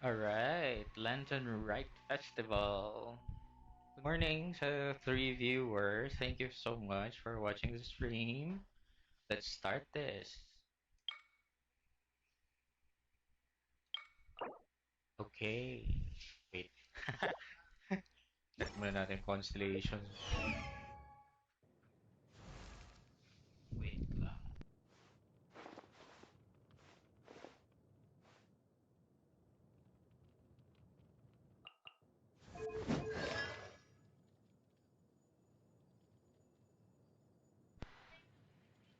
Alright, Lantern Rite Festival. Good morning to three viewers. Thank you so much for watching the stream. Let's start this. Okay. Wait. Check muna natin constellations. Wait lang.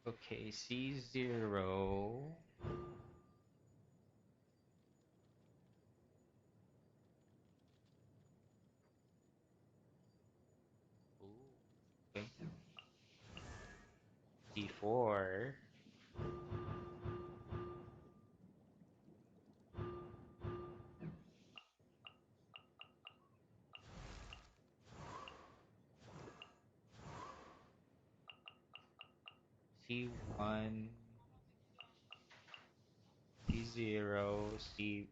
Okay, C0. Ooh. Okay. C4. C1. C0. C1.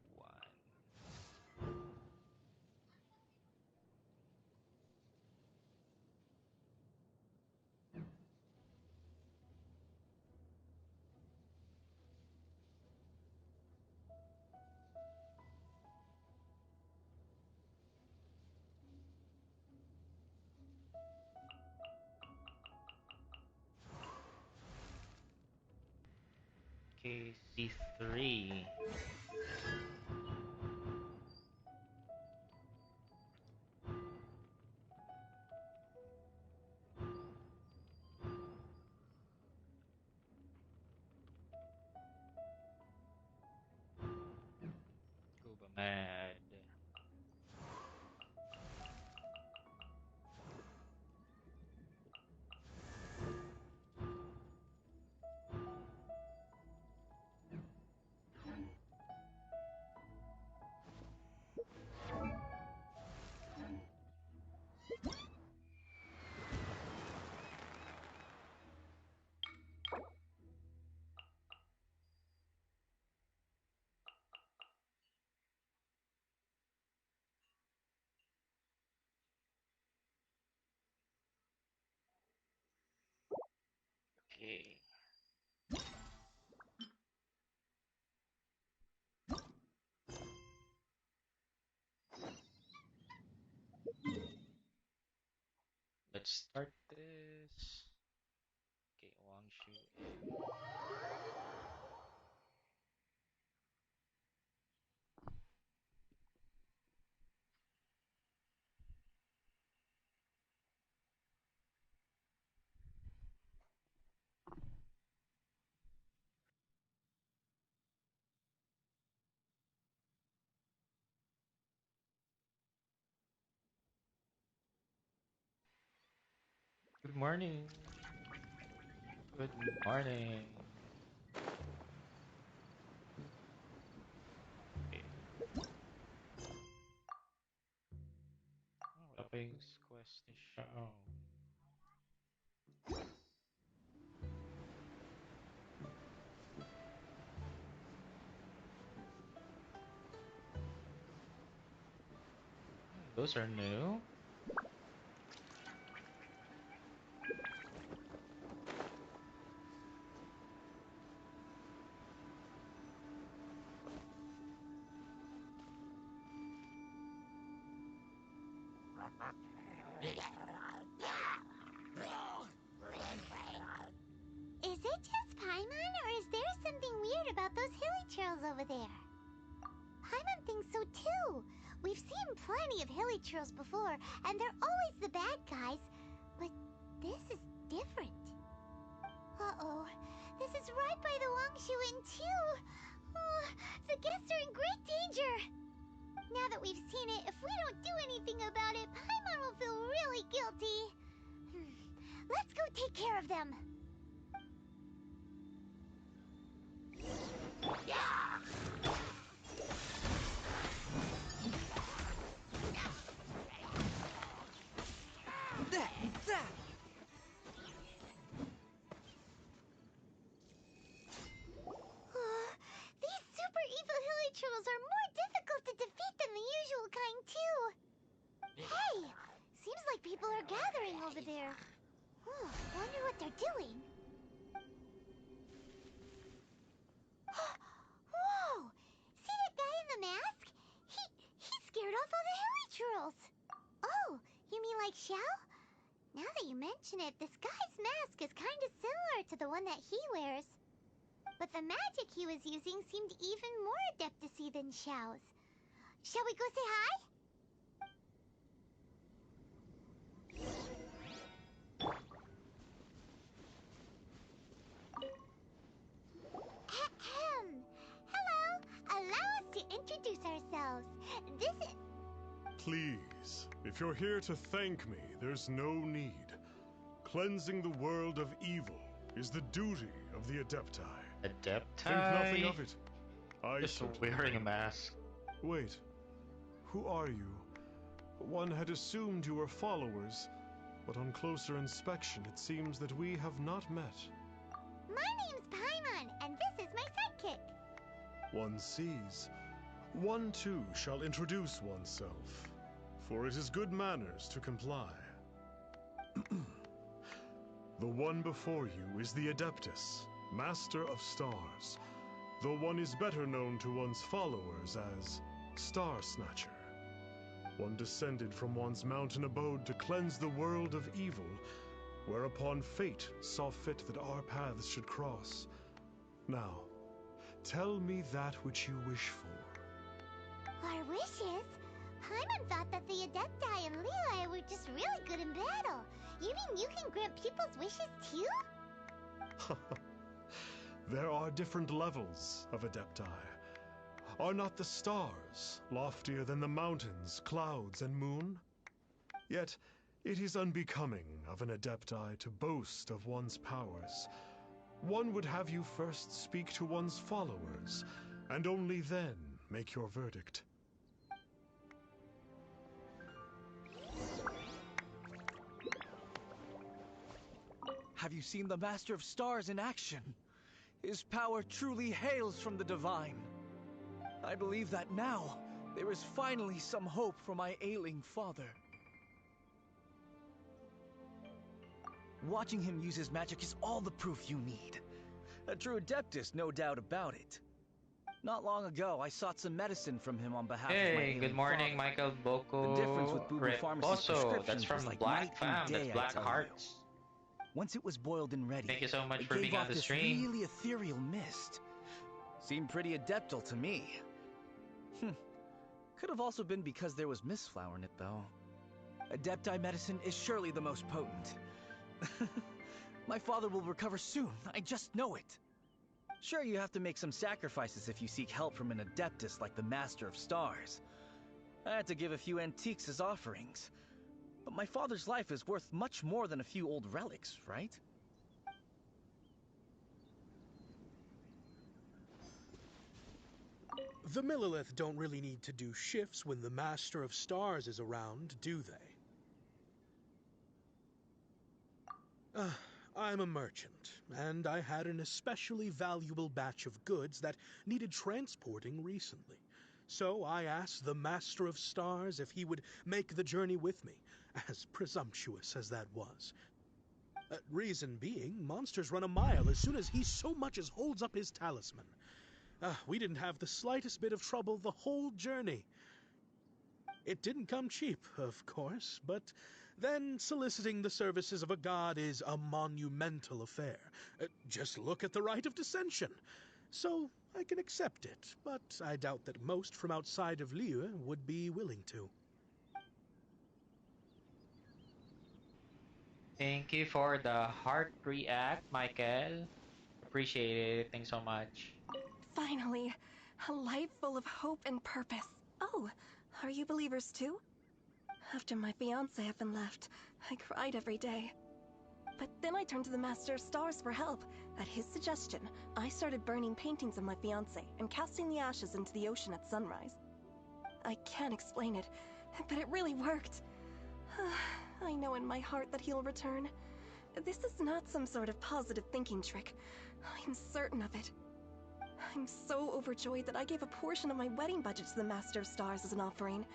Okay, C3. Cuba Mad. Okay. Let's start this. Okay, Wangshu in. Good morning. Good morning. Okay. Oh, wala pa yung quest ni Xiao. Those are new. Is it just Paimon, or is there something weird about those hilly trails over there? Paimon thinks so too. We've seen plenty of hilly trails before, and they're always the bad guys. But this is different. Uh-oh. This is right by the Wangshu Inn too. Oh, the guests are in great danger. Now that we've seen it, if we don't do anything about it, Paimon will feel really guilty. Let's go take care of them. These super evil hilly trolls are more difficult to girls. Oh, you mean like Xiao? Now that you mention it, this guy's mask is kind of similar to the one that he wears. But the magic he was using seemed even more adeptus-y than Xiao's. Shall we go say hi? Ahem. Hello. Allow us to introduce ourselves. This is... Please, if you're here to thank me, there's no need. Cleansing the world of evil is the duty of the Adepti. Adepti? Think nothing of it. I Just certainly wearing a don't. mask. Wait, who are you? One had assumed you were followers, but on closer inspection it seems that we have not met. My name's Paimon, and this is my sidekick. One sees. One too shall introduce oneself, for it is good manners to comply. The one before you is the Adeptus, Master of Stars, though one is better known to one's followers as Star Snatcher. One descended from one's mountain abode to cleanse the world of evil, whereupon fate saw fit that our paths should cross. Now, tell me that which you wish for. Our wishes? Paimon thought that the Adepti and Leela were just really good in battle. You mean you can grant people's wishes too? There are different levels of Adepti. Are not the stars loftier than the mountains, clouds, and moon? Yet, it is unbecoming of an Adepti to boast of one's powers. One would have you first speak to one's followers, and only then make your verdict. Have you seen the Master of Stars in action? His power truly hails from the divine. I believe that now, there is finally some hope for my ailing father. Watching him use his magic is all the proof you need. A true Adeptus, no doubt about it. Not long ago, I sought some medicine from him on behalf of my Hey, ailing good morning, father. Michael Boko. The difference with Boo Boo Pharmacy's Reposo, that's prescriptions from was like Black night and Fam, that's day, I Black tell you. Hearts. Once it was boiled and ready, Thank you so much it for gave being on off the this stream. really ethereal mist. Seemed pretty adeptal to me. Could have also been because there was mistflower in it, though. Adepti medicine is surely the most potent. My father will recover soon, I just know it. Sure, you have to make some sacrifices if you seek help from an Adeptus like the Master of Stars. I had to give a few antiques as offerings. But my father's life is worth much more than a few old relics, right? The Millilith don't really need to do shifts when the Master of Stars is around, do they? I'm a merchant, and I had an especially valuable batch of goods that needed transporting recently. So I asked the Master of Stars if he would make the journey with me, as presumptuous as that was. Reason being, monsters run a mile as soon as he so much as holds up his talisman. We didn't have the slightest bit of trouble the whole journey. It didn't come cheap, of course, but then soliciting the services of a god is a monumental affair. Just look at the Rite of Dissension. So I can accept it, but I doubt that most from outside of Liyue would be willing to. Thank you for the heart react, Michael. Appreciate it. Thanks so much. Finally, a life full of hope and purpose. Oh, are you believers too? After my fiancé had been left, I cried every day. But then I turned to the Master of Stars for help. At his suggestion, I started burning paintings of my fiancé and casting the ashes into the ocean at sunrise. I can't explain it, but it really worked. I know in my heart that he'll return. This is not some sort of positive thinking trick. I'm certain of it. I'm so overjoyed that I gave a portion of my wedding budget to the Master of Stars as an offering.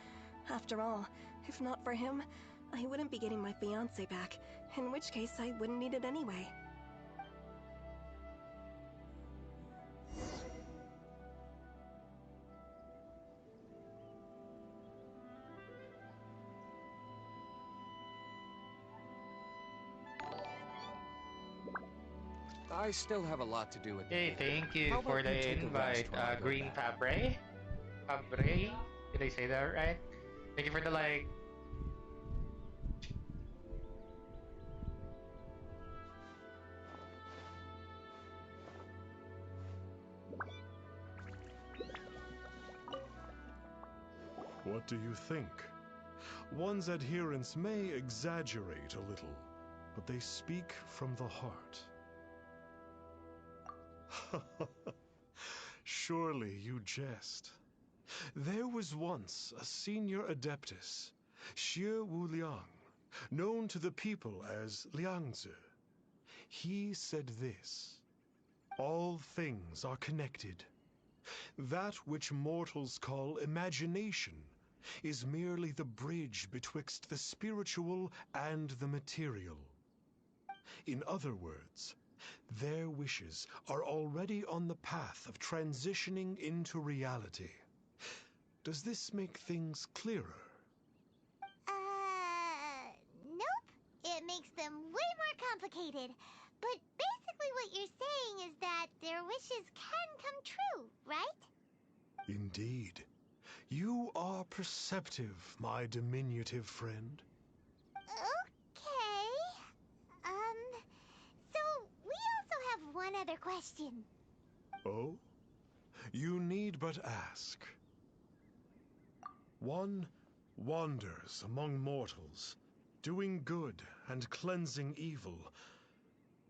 After all, if not for him, I wouldn't be getting my fiancé back, in which case I wouldn't need it anyway. I still have a lot to do at the Hey, fort. thank you How for about you the take a rest invite, while I go Green back? Fabre. Fabre? Did I say that right? Thank you for the like. What do you think? One's adherents may exaggerate a little, but they speak from the heart. Surely you jest. There was once a senior adeptus, Xie Wuliang, known to the people as Liangzi. He said this: all things are connected. That which mortals call imagination is merely the bridge betwixt the spiritual and the material. In other words, their wishes are already on the path of transitioning into reality. Does this make things clearer? Nope. It makes them way more complicated. But basically what you're saying is that their wishes can come true, right? Indeed. You are perceptive, my diminutive friend. Okay. So we also have one other question. Oh? You need but ask. One wanders among mortals, doing good and cleansing evil.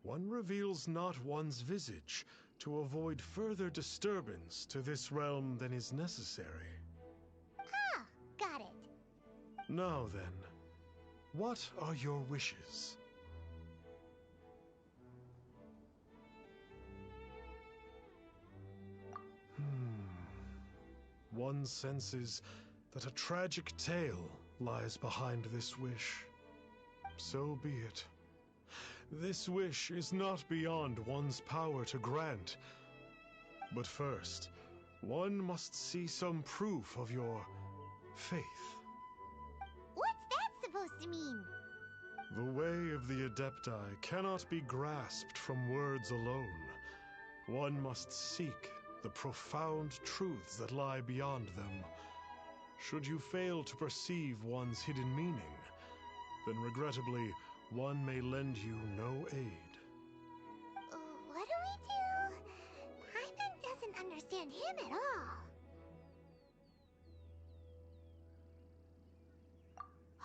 One reveals not one's visage to avoid further disturbance to this realm than is necessary. Ah, got it. Now then, what are your wishes? One senses that a tragic tale lies behind this wish. So be it. This wish is not beyond one's power to grant. But first, one must see some proof of your faith. What's that supposed to mean? The way of the Adepti cannot be grasped from words alone. One must seek the profound truths that lie beyond them. Should you fail to perceive one's hidden meaning, then regrettably, one may lend you no aid. What do we do? Paimon doesn't understand him at all.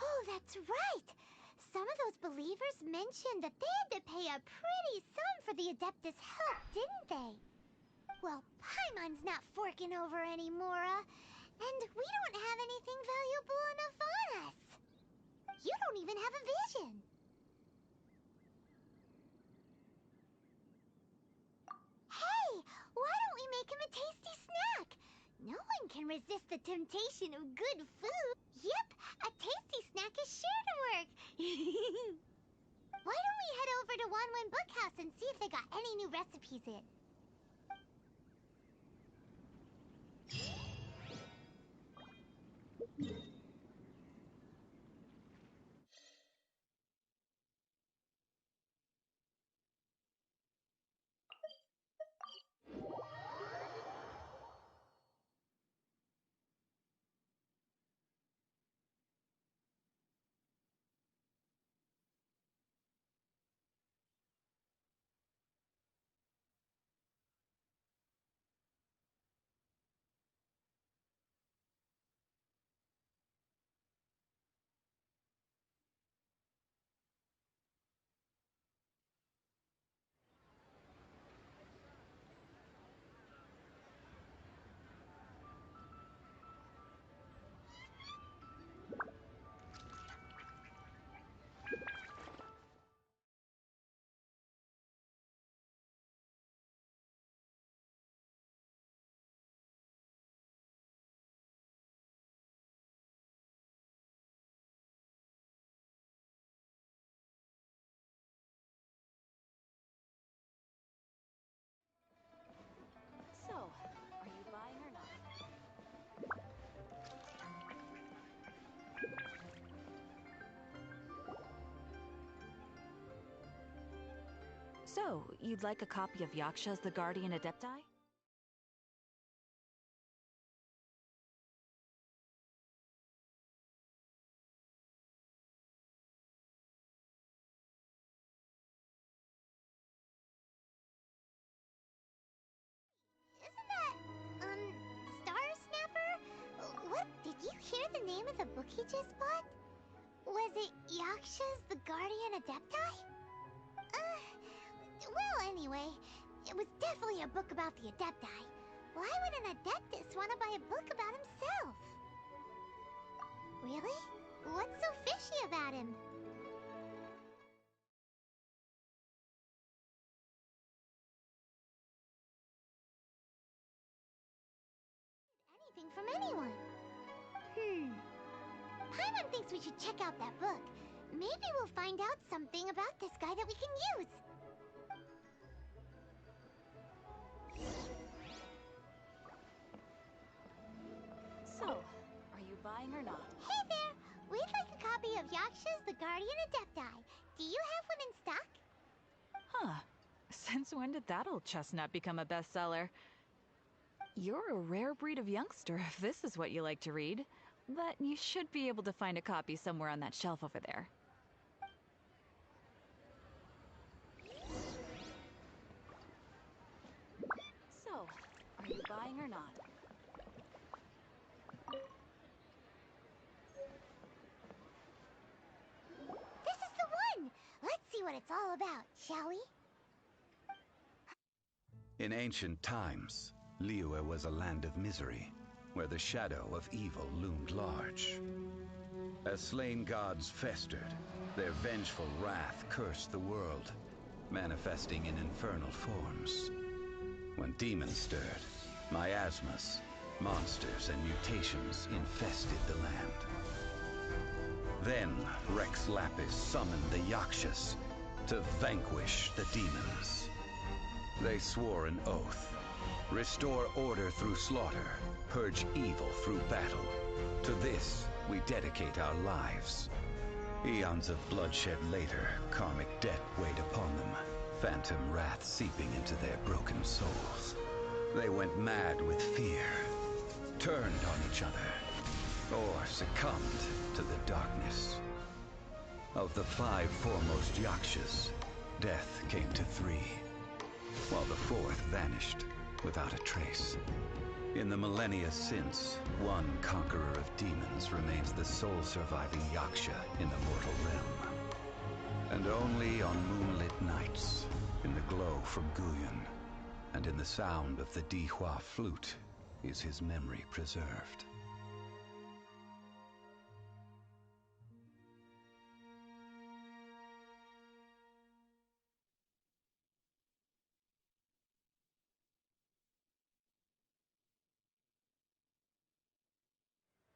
Oh, that's right! Some of those believers mentioned that they had to pay a pretty sum for the Adeptus' help, didn't they? Well, Paimon's not forking over anymore, and we don't have anything valuable enough on us. You don't even have a vision. Hey, why don't we make him a tasty snack? No one can resist the temptation of good food. Yep, a tasty snack is sure to work. Why don't we head over to Wanwen Bookhouse and see if they got any new recipes in? So, you'd like a copy of Yaksha's The Guardian Adepti? Isn't that, Star Snapper? What, did you hear the name of the book he just bought? Was it Yaksha's The Guardian Adepti? Well, anyway, it was definitely a book about the Adepti. Why would an Adeptus want to buy a book about himself? Really? What's so fishy about him? Anything from anyone. Paimon thinks we should check out that book. Maybe we'll find out something about this guy that we can use. So, are you buying or not? Hey there! We'd like a copy of Yaksha's The Guardian Adepti. Do you have one in stock? Huh. Since when did that old chestnut become a bestseller? You're a rare breed of youngster if this is what you like to read. But you should be able to find a copy somewhere on that shelf over there. So, are you buying or not? This is the one! Let's see what it's all about, shall we? In ancient times, Liyue was a land of misery, where the shadow of evil loomed large. As slain gods festered, their vengeful wrath cursed the world, manifesting in infernal forms. When demons stirred, miasmas, monsters, and mutations infested the land. Then Rex Lapis summoned the Yakshas to vanquish the demons. They swore an oath: restore order through slaughter, purge evil through battle. To this, we dedicate our lives. Eons of bloodshed later, karmic debt weighed upon them, phantom wrath seeping into their broken souls. They went mad with fear, turned on each other, or succumbed to the darkness. Of the 5 foremost Yakshas, death came to 3, while the 4th vanished without a trace. In the millennia since, one conqueror of demons remains the sole surviving Yaksha in the mortal realm. And only on moonlit nights, in the glow from Guyon, and in the sound of the Dihua flute, is his memory preserved.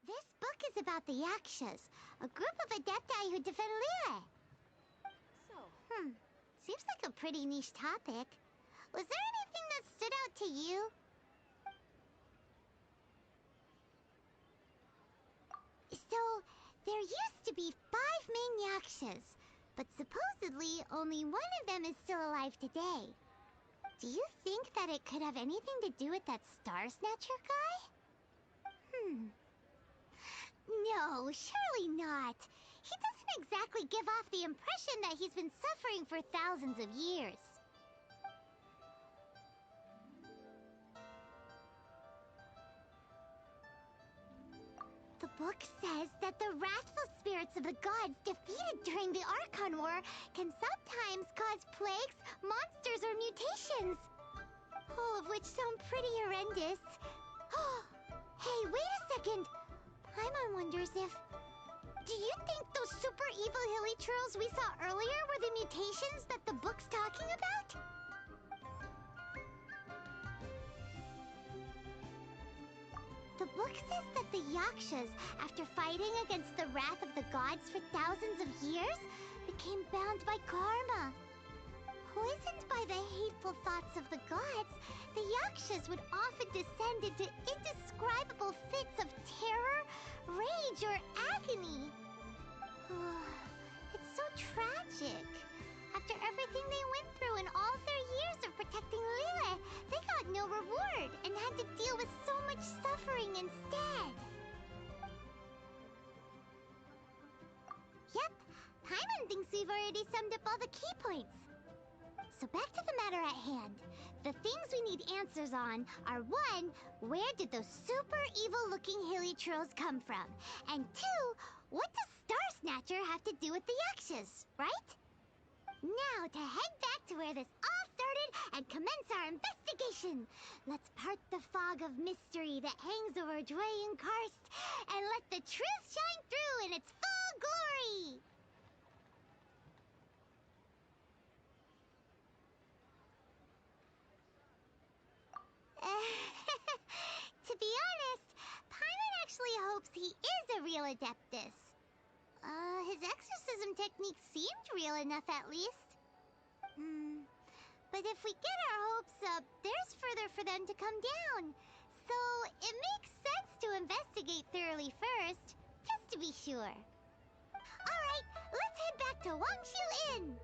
This book is about the Yakshas, a group of Adepti who defend Liyue. So, Seems like a pretty niche topic. Was there anything that stood out to you? So, there used to be 5 main Yakshas, but supposedly only one of them is still alive today. Do you think that it could have anything to do with that Star Snatcher guy? No, surely not. He doesn't exactly give off the impression that he's been suffering for thousands of years. The book says that the wrathful spirits of the gods defeated during the Archon War can sometimes cause plagues, monsters, or mutations. All of which sound pretty horrendous. Hey, wait a second. Paimon wonders if... Do you think those super evil hilly churls we saw earlier were the mutations that the book's talking about? The book says that the Yakshas, after fighting against the wrath of the gods for thousands of years, became bound by karma. Poisoned by the hateful thoughts of the gods, the Yakshas would often descend into indescribable fits of terror, rage, or agony. It's so tragic. After everything they went through in all their years of protecting Liyue, they got no reward and had to deal with so much suffering instead. Yep, Paimon thinks we've already summed up all the key points. So back to the matter at hand. The things we need answers on are 1, where did those super evil-looking hilichurls come from? And 2, what does Star Snatcher have to do with the Yakshas, right? Now to head back to where this all started and commence our investigation. Let's part the fog of mystery that hangs over Dwayne Karst and let the truth shine through in its full glory. To be honest, Paimon actually hopes he is a real Adeptus. His exorcism technique seemed real enough at least. But if we get our hopes up, there's further for them to come down. So it makes sense to investigate thoroughly first, just to be sure. Alright, let's head back to Wangshu Inn.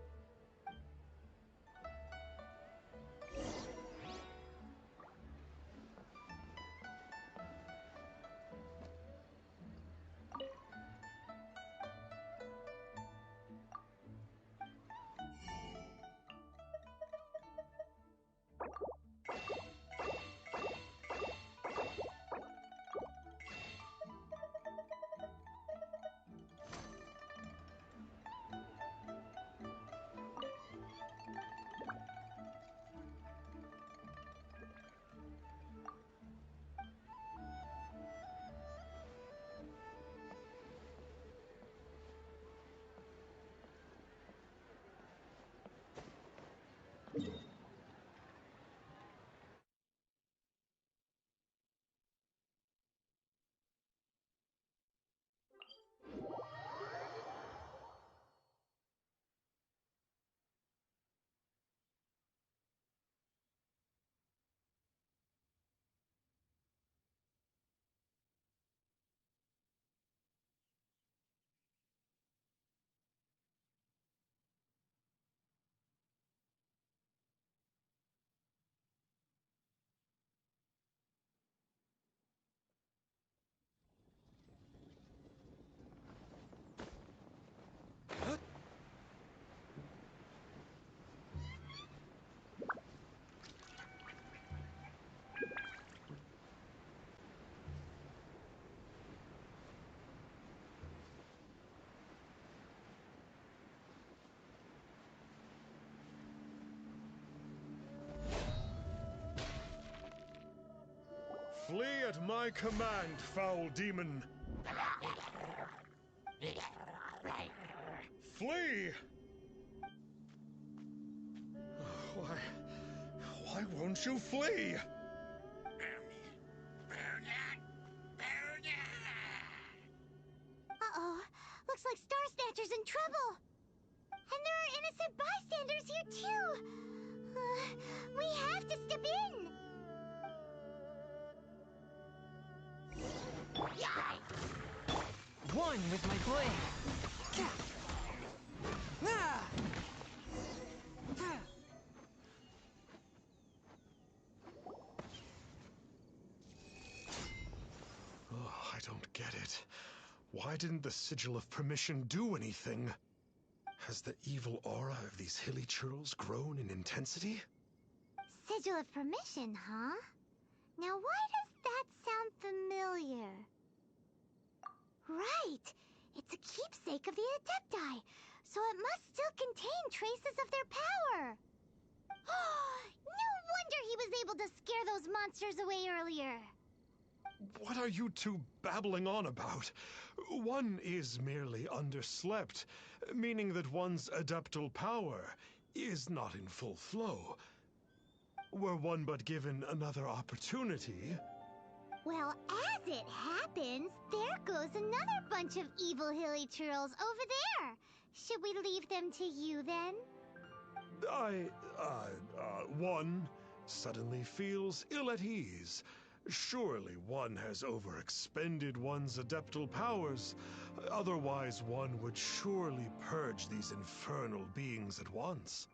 Flee at my command, foul demon! Flee! Why won't you flee? Uh-oh, looks like Star Snatcher's in trouble. And there are innocent bystanders here too. We have to step in. One with my blade. Ah! I don't get it. Why didn't the Sigil of Permission do anything? Has the evil aura of these hilichurls grown in intensity? Sigil of Permission, huh? Now why does that sound familiar? Right! It's a keepsake of the Adepti, so it must still contain traces of their power. No wonder he was able to scare those monsters away earlier. What are you two babbling on about? One is merely underslept, meaning that one's adeptal power is not in full flow. Were one but given another opportunity... Well, as it happens, there goes another bunch of evil hilichurls over there. Should we leave them to you, then? One suddenly feels ill at ease. Surely one has overexpended one's adeptal powers. Otherwise, one would surely purge these infernal beings at once.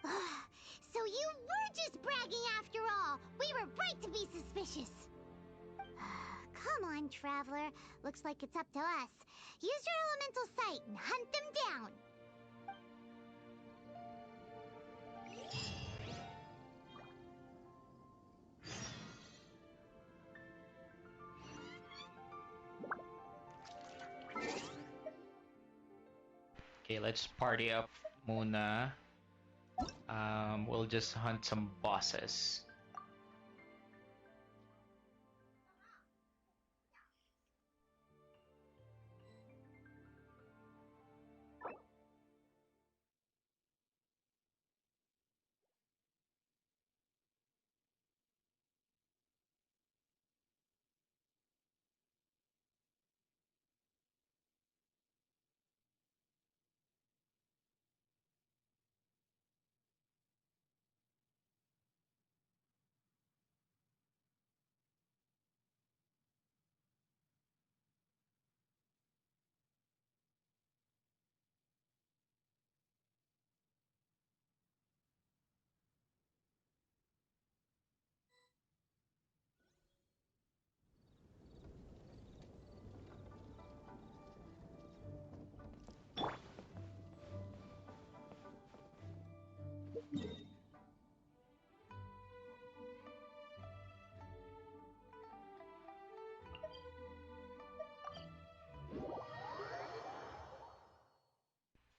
So you were just bragging after all! We were right to be suspicious! Come on, Traveler. Looks like it's up to us. Use your elemental sight and hunt them down! Okay, let's party up muna. We'll just hunt some bosses.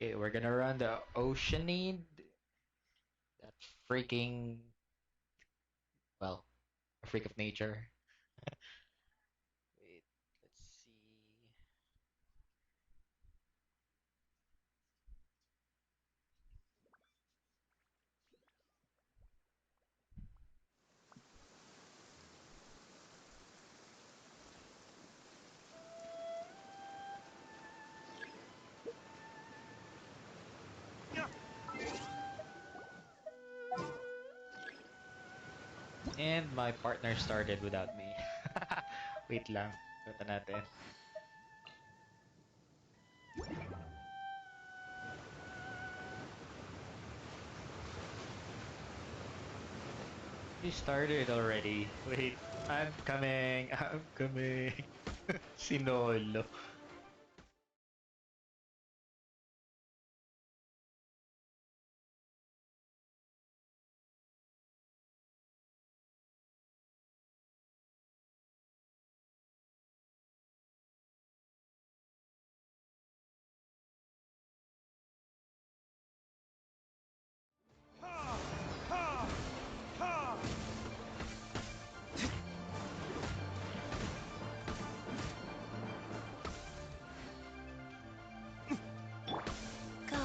Okay, we're gonna run the Oceanid. That freaking, well, a freak of nature. Wait, let's see. And my partner started without me. Wait lang. Punta natin. You started already. Wait, I'm coming. I'm coming. Sinolo. Go.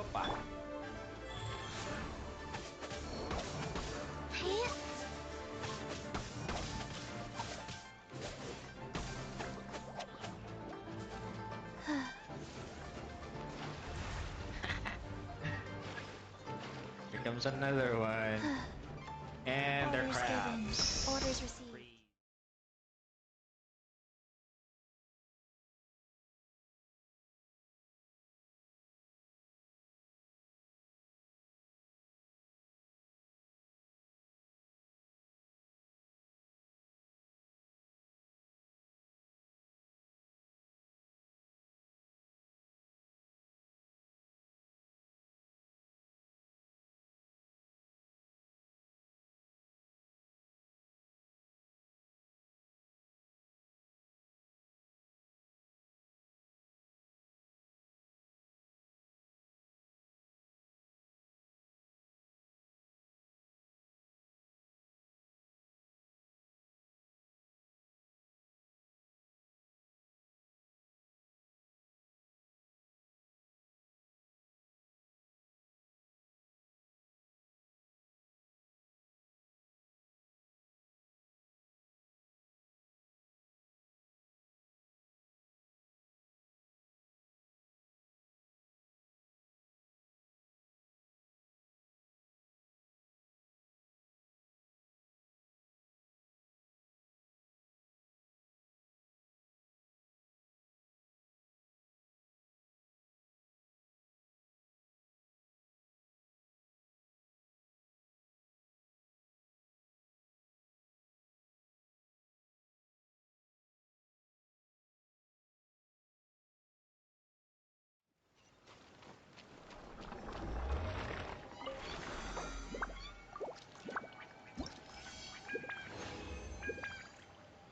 Opa. Here comes another one. And they're Orders given. crabs. Orders received. Freeze.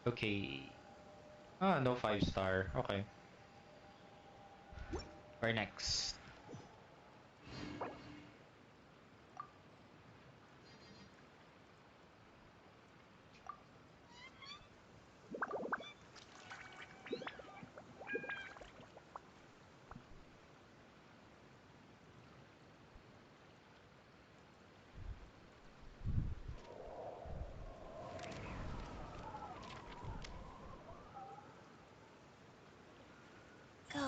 Okay. Ah, no 5-star. Okay. Where next? Go.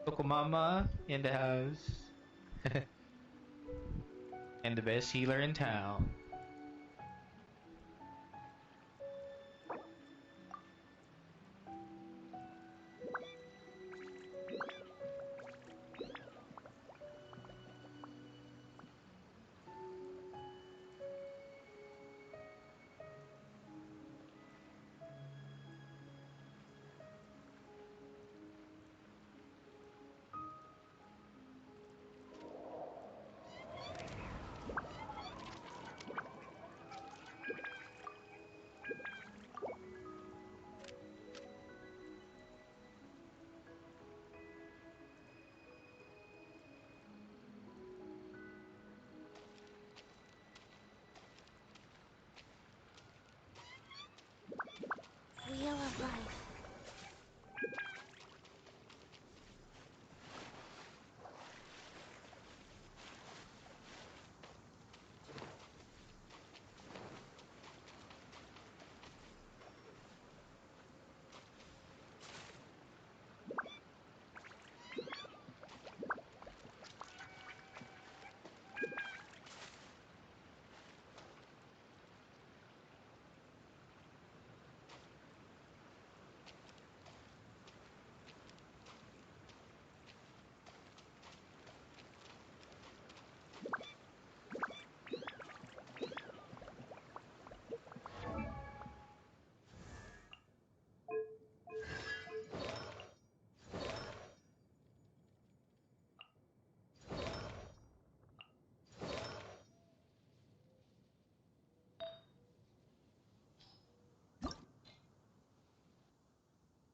Tokomama in the house. And the best healer in town. Wheel of Life.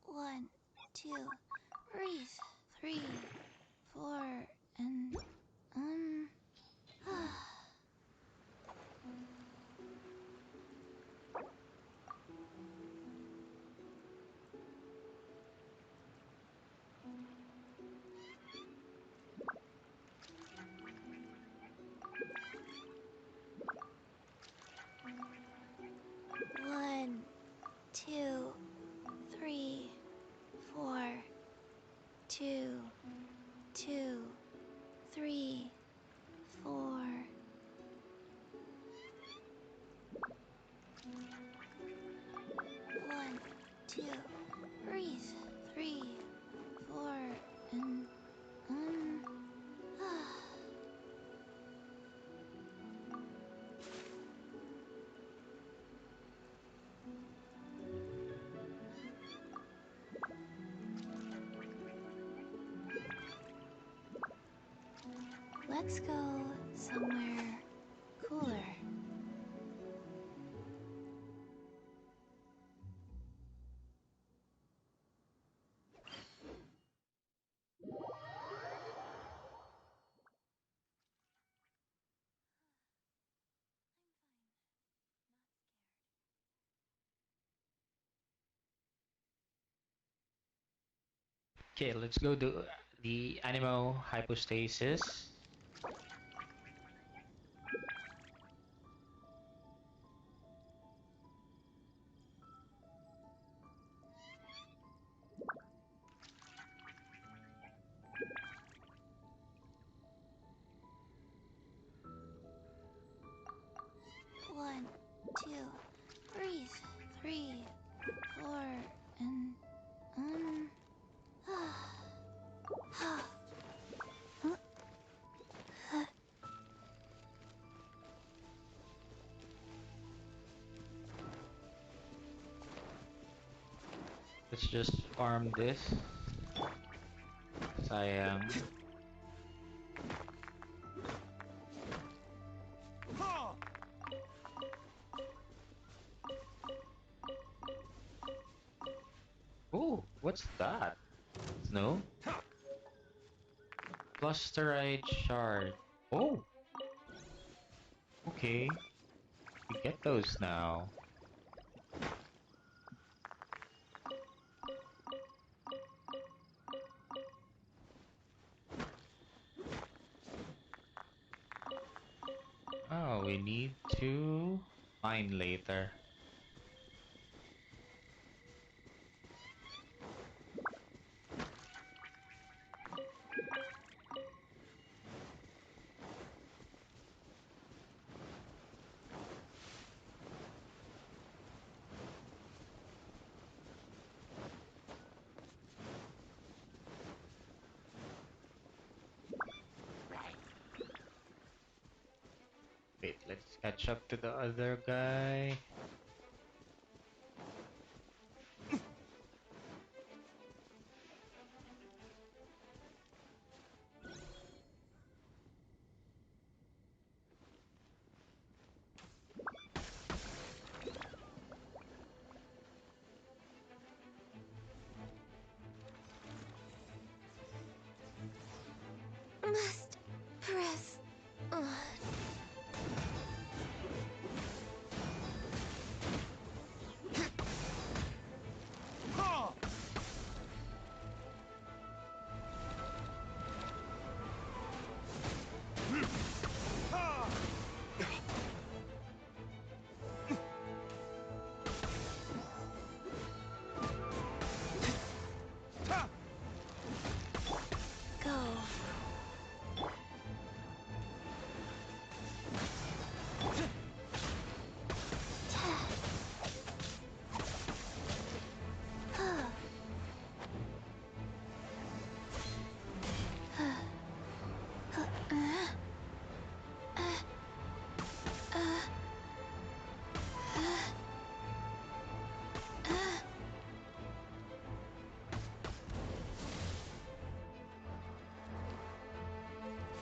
One, two, breathe. 3, 4, and one, two, 3, 4, 2, 2, 3, 4. One, two, breathe. 3, 4, and let's go somewhere cooler. Okay, let's go do the animal hypostasis. One, two, breathe. 3, 4, and Let's just farm this. Sayang. Ooh, what's that? Snow? Clusterite shard. Oh, okay. We get those now. Oh, we need to mine later. Wait, let's catch up to the other guy. Must press on. Go.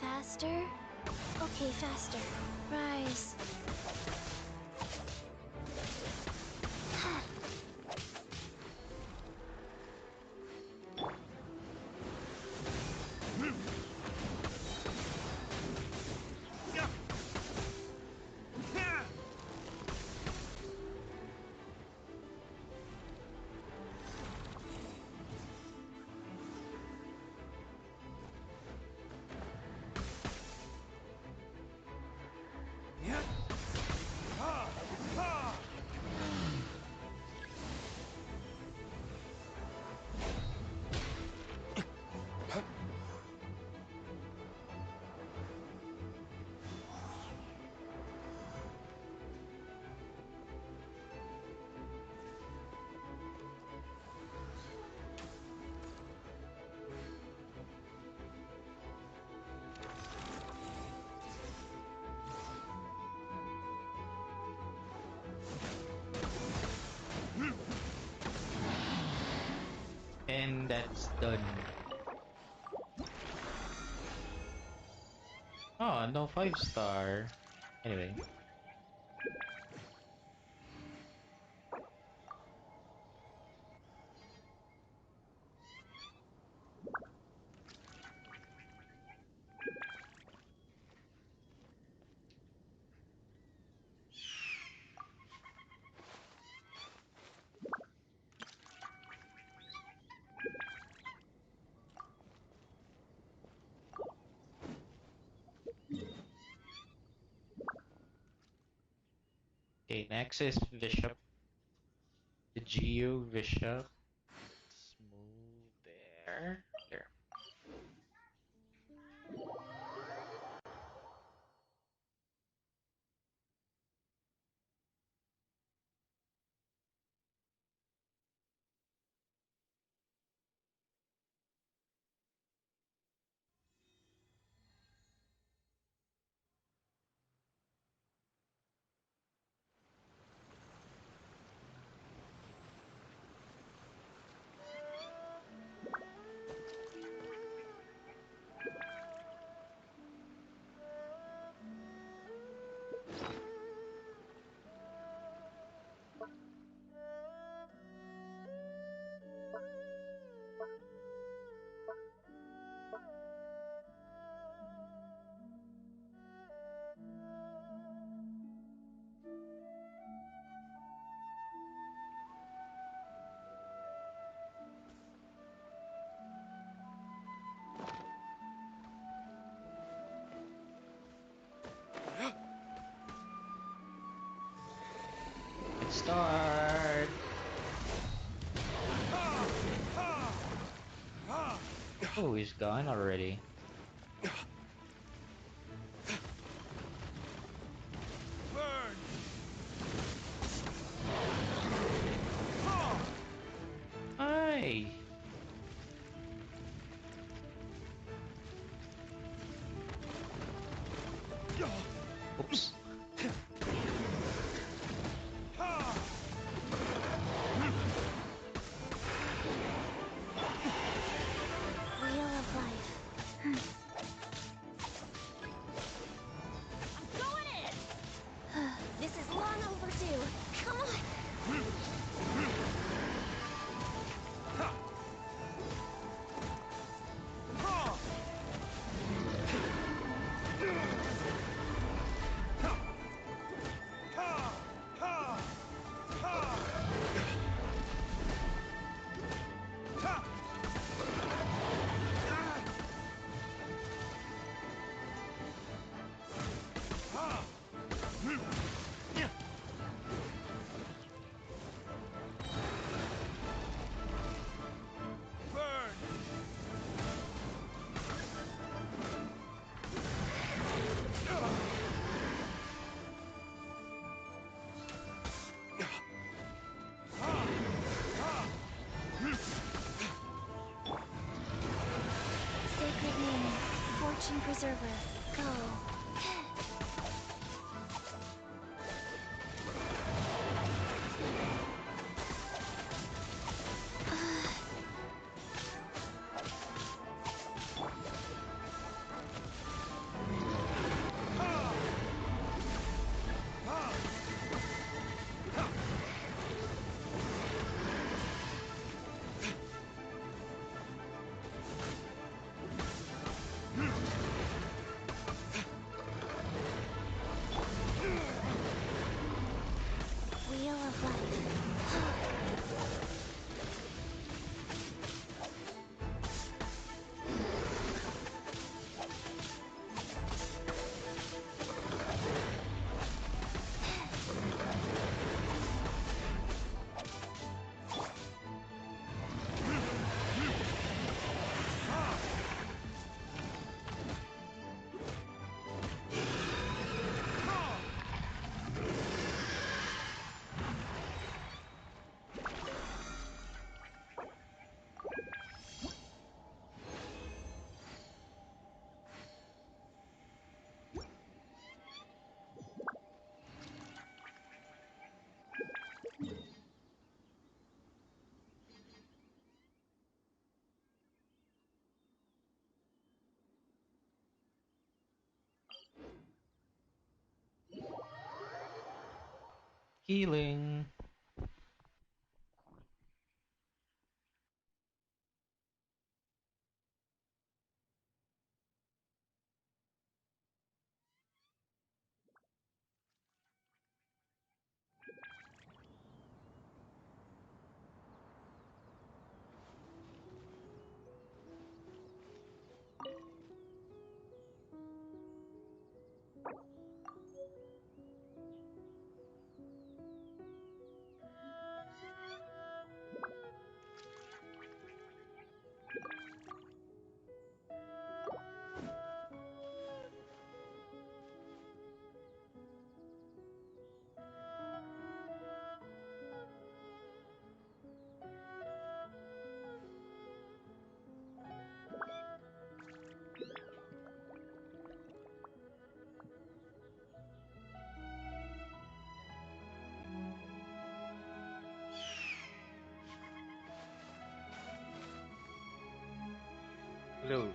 Faster? Okay, faster. Rise. And that's done. Oh, no 5-star. Anyway. Okay, next is Bishop. The Geo Bishop. Let's move there. There. Let's start. Oh, he's gone already. Ay! Oops. Wheel of Life. I'm going in! This is long overdue. Come on! Sacred name, Fortune Preserver, go. Wheel of Life. Healing. Hello.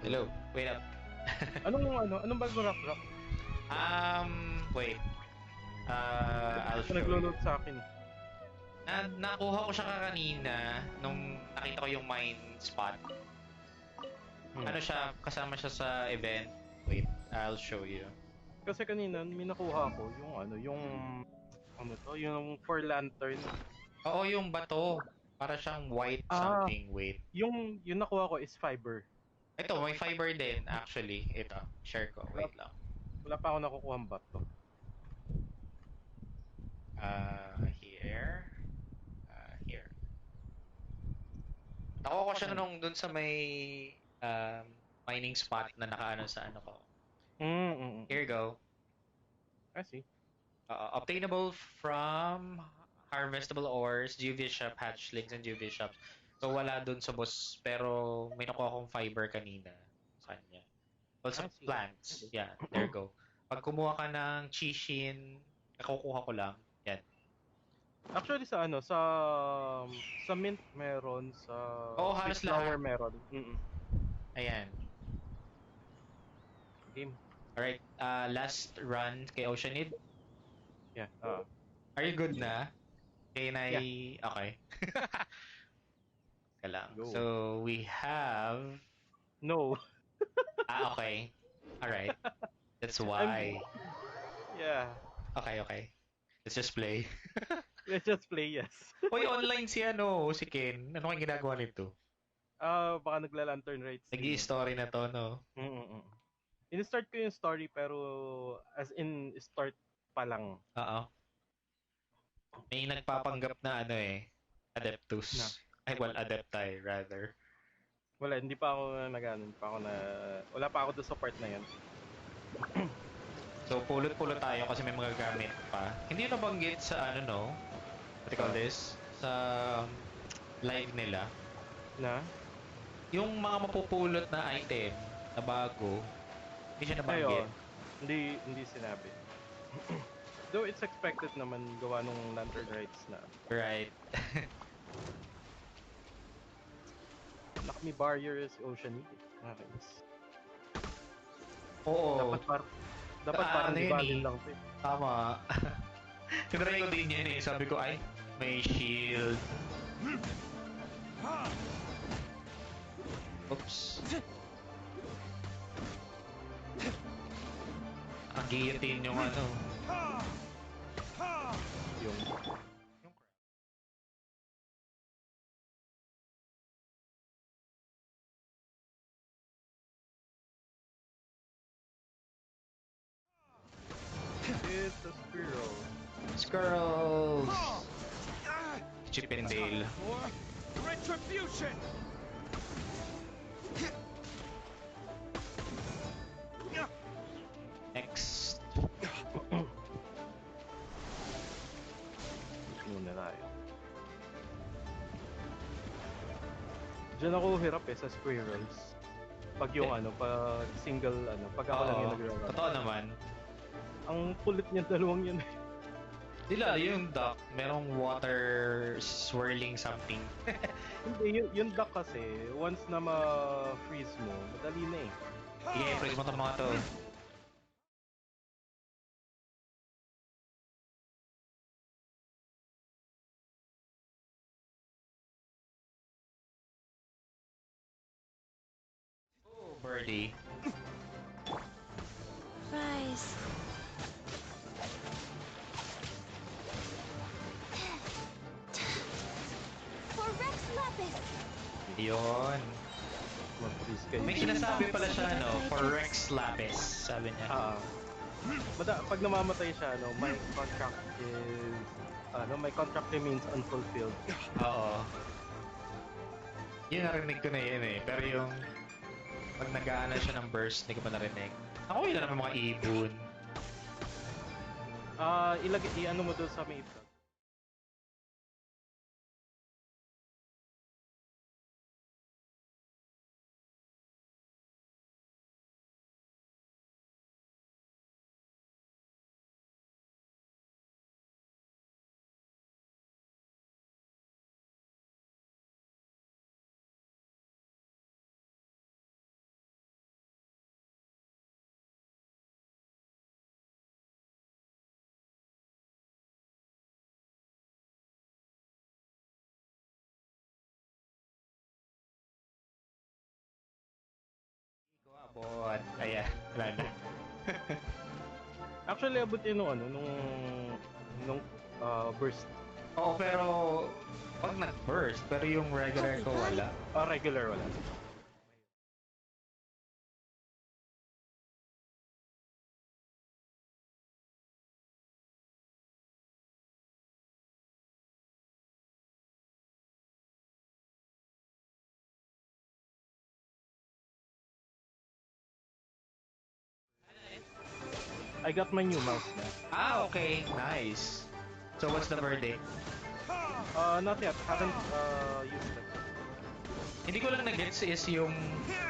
Hello. Wait up. Anong bagong rock? Wait. I'll Ito show you. naglo-load sa akin. Nakuha ko siya kanina nung nakita ko yung mine spot. Ano siya, kasama siya sa event. Wait, I'll show you. Kasi kanina may nakuha ako yung yung four lantern. Oo, yung bato. Para siyang white something. Wait. Yung nakuha ko is fiber. Ito, may fiber din actually. Ito, share ko. Wait lang. Wala pa ako nakukuhang bato. Here. Here. Nakuha ko siya nung dun sa may um, mining spot na nakaano sa ano ko. Here you go. I see. Obtainable from harvestable ores, UV shop, hatchlings, and UV shops. So wala dun sa boss, pero may nakuha akong fiber kanina sa kanya. Also I see. plants. Yeah, there you go. Pag kumuha ka ng chishin, nakukuha ko lang. Yan. Actually sa ano, sa mint meron, sa Oo, sweet halos flower lahat. meron. Ayan. Game. Alright, last run kay Oceanid. Yeah. Are you good na? Can I... Yeah. Okay. Ka lang. Go. So, we have... No. Okay. Alright. That's why. Yeah. Okay. Let's just play. Let's just play, yes. Uy, online si si Ken. Ano kang ginagawa nito? Baka nagla-lantern rights. Nag-i-story na to, no? In-start ko yung story pero as in start pa lang. Oo. May nagpapanggap na Adeptus. Adepti, rather. Wala, hindi pa ako wala pa ako doon sa part na yan. So, pulot-pulot tayo kasi may mga gamit pa. Hindi yun nabanggit sa what you call this? Sa live nila. Na? Yung mga mapupulot na item na bago, hindi siya nabanggit. Hindi sinabi. Though it's expected naman gawa nung lantern rights na. Right. May barrier si Ocean okay. Oo. Dapat parang dibalin lang ito. Tama. Tinry ko din yan Sabi ko, may shield. Oops. Ang guillotine yung Yung it's a squirrel. Squirrels! Chip and Dale. Retribution! Next. Muna tayo. Diyan ako hirap sa squirrels. Pag yung pag single pag ako lang yung nag-run. Totoo naman. Ang kulit niya dalawang yun. Di lalo yung duck, merong water swirling something. Hindi, yung duck kasi, once na ma-freeze mo, madali na eh. Sige, freeze mo itong mga to. Oh, birdie. Rise. For Rex Lapis. Yun. Ma-freeze kayo. May sinasabi pala siya, for Rex Lapis, sabi niya. Pag namamatay siya, my contract is, my contract remains unfulfilled. Oo. Yun narinig ko na yun Pero yung, pag nag-aana siya ng burst, hindi ko pa narinig. Ako yun na naman mga ibon. I-ano mo doon sa may Abot. Ayan, wala na. Actually, abot yun nung burst. Oo, pero pag nag-burst, pero yung regular ko wala. Regular wala. I got my new mouse now. Ah, okay. Nice. So what's the verdict? Not yet. Haven't used it. Hindi ko lang na-gets is yung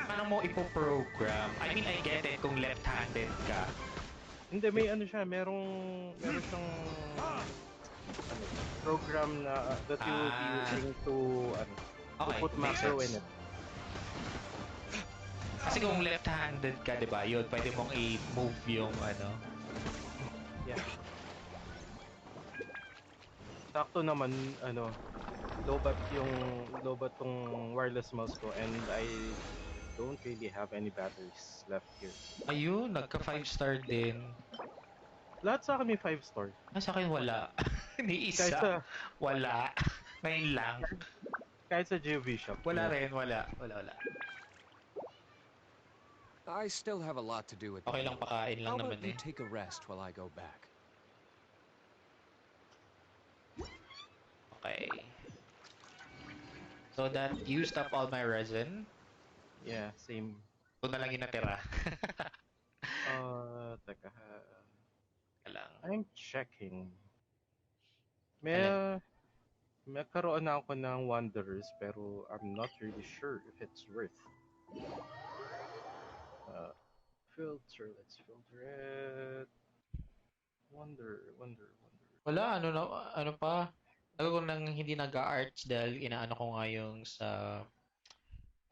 paano mo ipo-program. I mean, I get it kung left-handed ka. Hindi, may ano siya, meron siyang ano, program na that you will be using to okay, put macro in it. Kasi kung left-handed ka, 'di ba? Yun, pwede mong i-move yung ano. Yeah. Sakto naman lobat tong wireless mouse ko, and I don't really have any batteries left here. Ayun, nagka 5-star din. Lahat sa akin may 5-star. Sa akin wala. Ni isa. Wala. Ngayon lang. Kahit sa GV shop. Wala rin, wala. I still have a lot to do with the Okay lang, pakain lang How naman about you eh. take a rest while I go back? Okay. So that used up all my resin. Yeah, same. Ito na lang yung natira. Teka. lang. I'm checking. May karoon na ako ng Wanderers, pero I'm not really sure if it's worth. Filter, let's filter it. Wonder. Wala, ano pa? Ako nang hindi nag-arts dahil inaano ko nga yung sa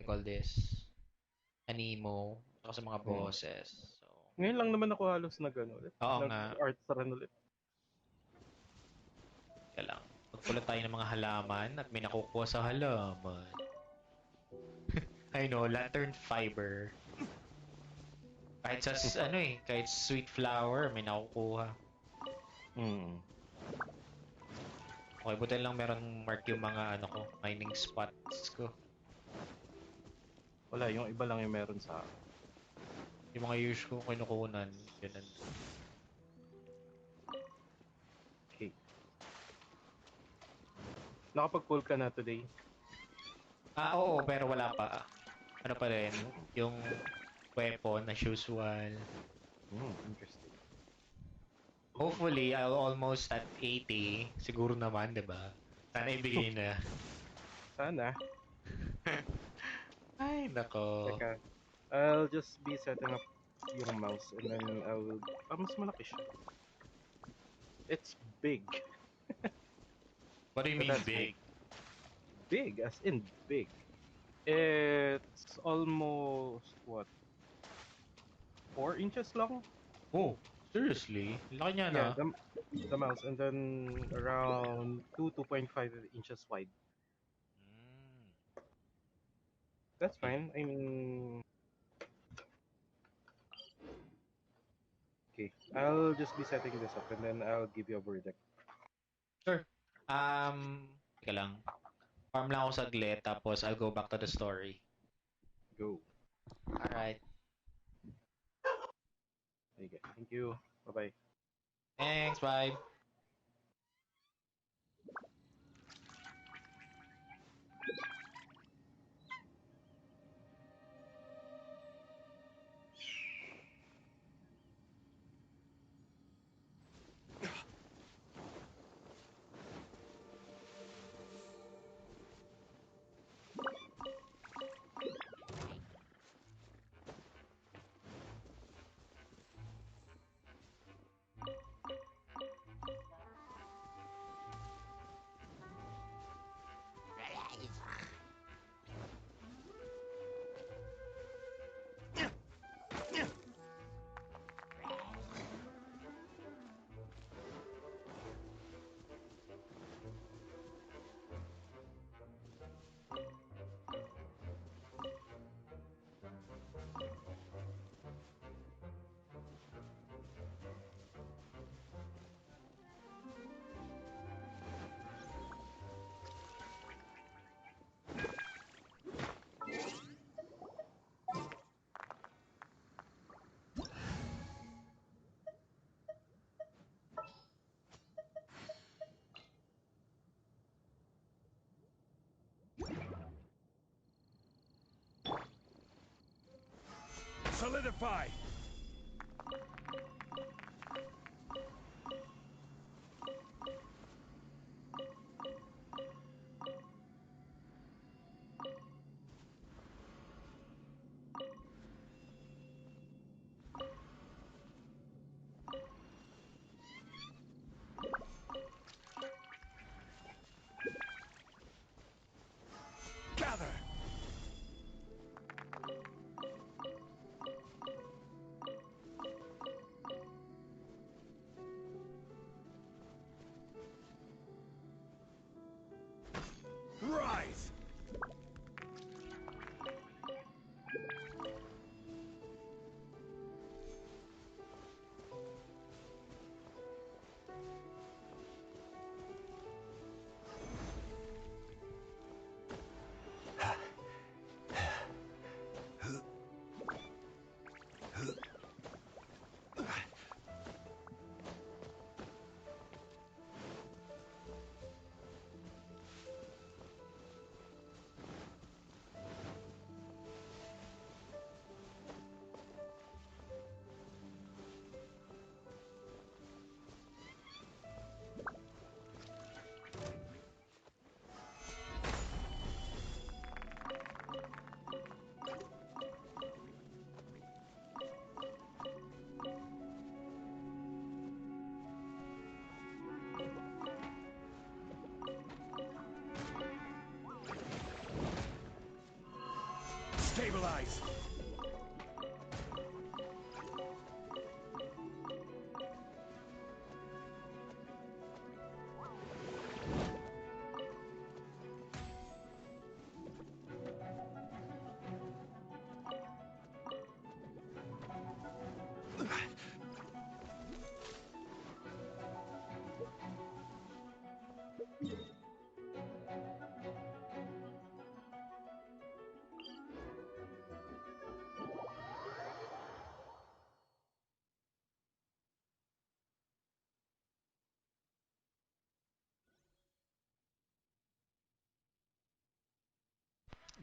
I call this animo sa mga bosses. So, ngayon lang naman ako halos ulit. Oo nga. Art run ulit. Kaya lang. Magpulot tayo ng mga halaman at may nakukuha sa halaman. I know, lantern fiber. Kahit sa kahit sweet flower may nakukuha. Okay, buti lang meron mark yung mga mining spots ko. Wala, yung iba lang yung meron sa akin. Yung mga use ko kinukunan, ganun. Okay. Nakapag-pull ka na today? Oo, pero wala pa. Ano pa rin, yung weapon as usual. Interesting. Hopefully, I'll almost at 80. Siguro naman, 'di ba? Sana ibigay na. Sana. Ay, nako. Teka. I'll just be setting up yung mouse, and then I'll... mas malaki siya. It's big. What do you mean big? Big, as in big. It's almost, what? 4 inches long? Oh, seriously? Laki niya na. Yeah, the mouse, and then around 2.5 inches wide. That's fine. I mean... Okay, I'll just be setting this up, and then I'll give you a verdict. Sure. Teka lang. Farm lang ako saglit, tapos I'll go back to the story. Go. Alright. Okay, thank you. Bye-bye. Thanks, bye. Solidify! Stabilize!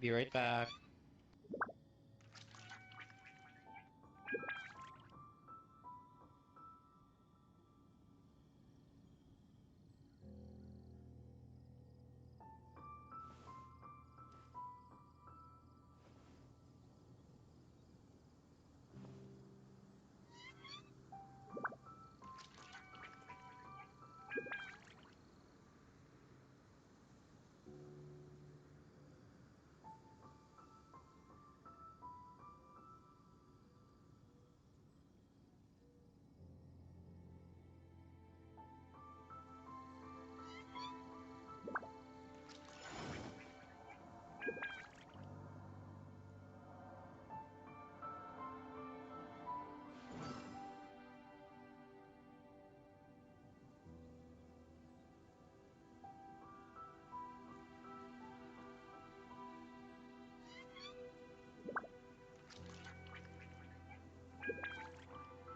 Be right back.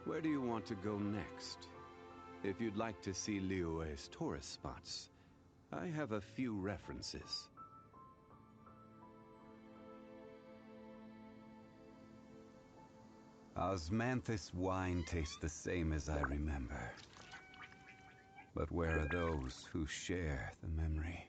Where do you want to go next? If you'd like to see Liyue's tourist spots, I have a few references. Osmanthus wine tastes the same as I remember. But where are those who share the memory?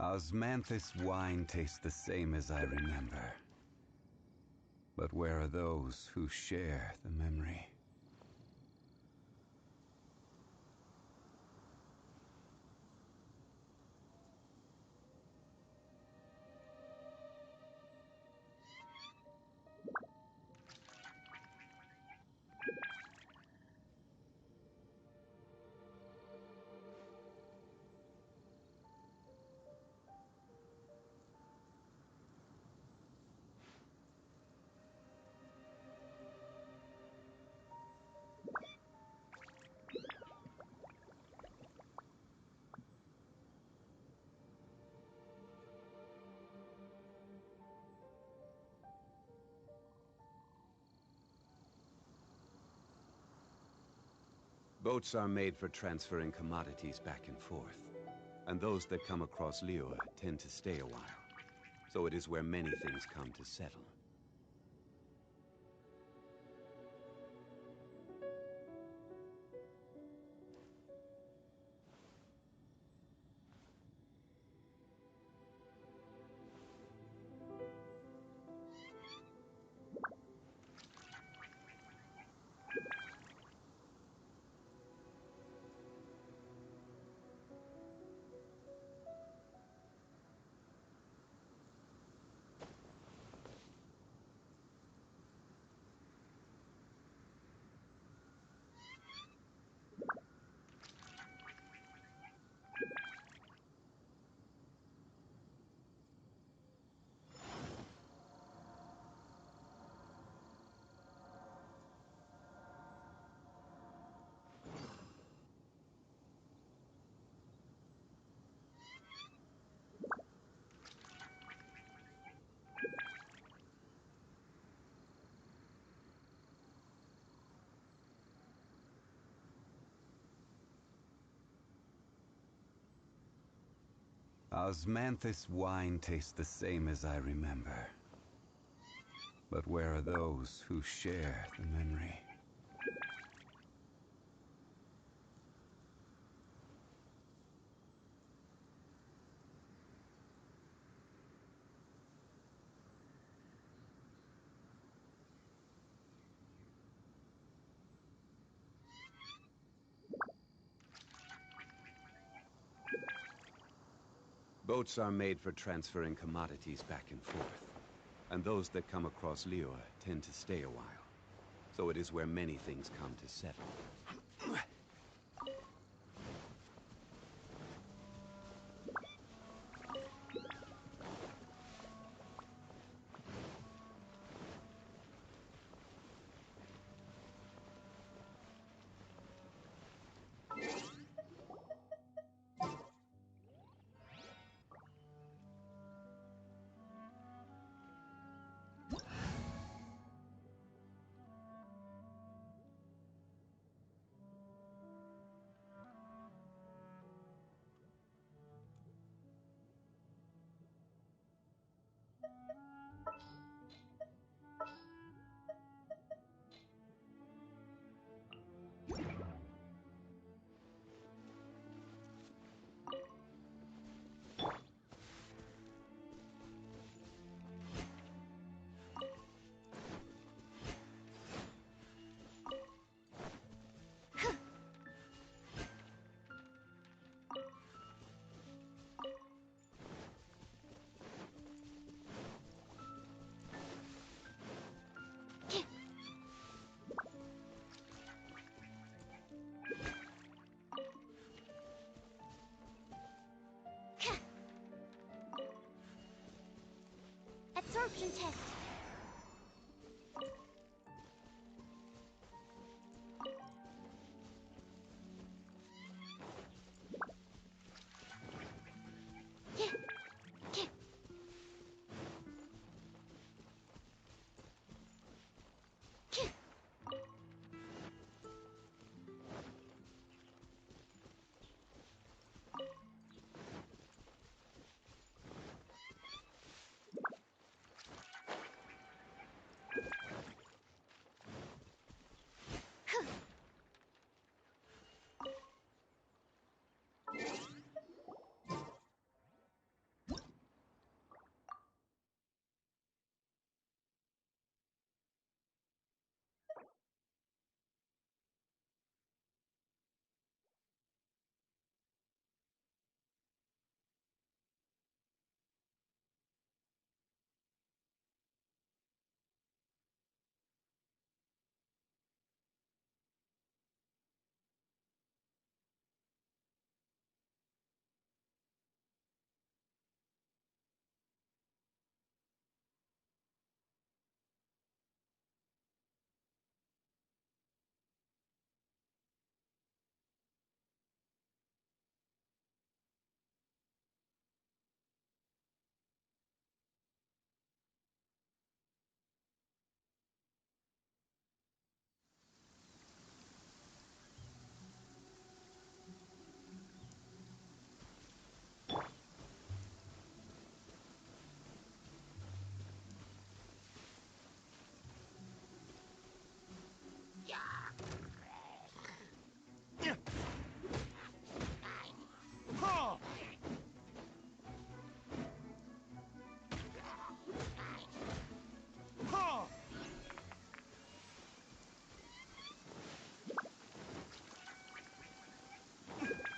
Osmanthus wine tastes the same as I remember. But where are those who share the memory? Boats are made for transferring commodities back and forth, and those that come across Liyue tend to stay a while. So it is where many things come to settle. Osmanthus wine tastes the same as I remember. But where are those who share the memory? Boats are made for transferring commodities back and forth, and those that come across Liyue tend to stay a while. So it is where many things come to settle. Absorption test.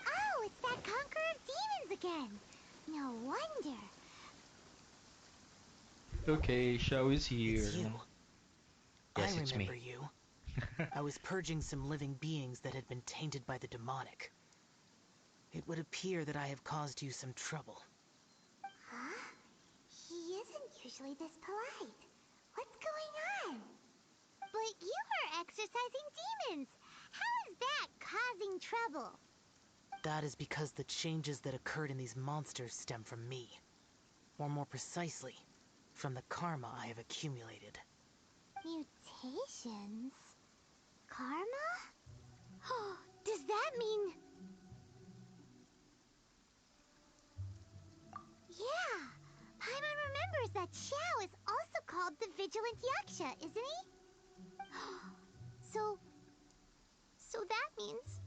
Oh, it's that conqueror of demons again. No wonder. Okay, Xiao is It's you. here. I Yes, it's remember me. you. I was purging some living beings that had been tainted by the demonic. It would appear that I have caused you some trouble. Huh? He isn't usually this polite. What's going on? But you are exorcising demons. How is that causing trouble? That is because the changes that occurred in these monsters stem from me. Or more precisely, from the karma I have accumulated. Mutations? Karma? Does that mean... But XIAO is also called the Vigilant Yaksha, isn't he? So that means...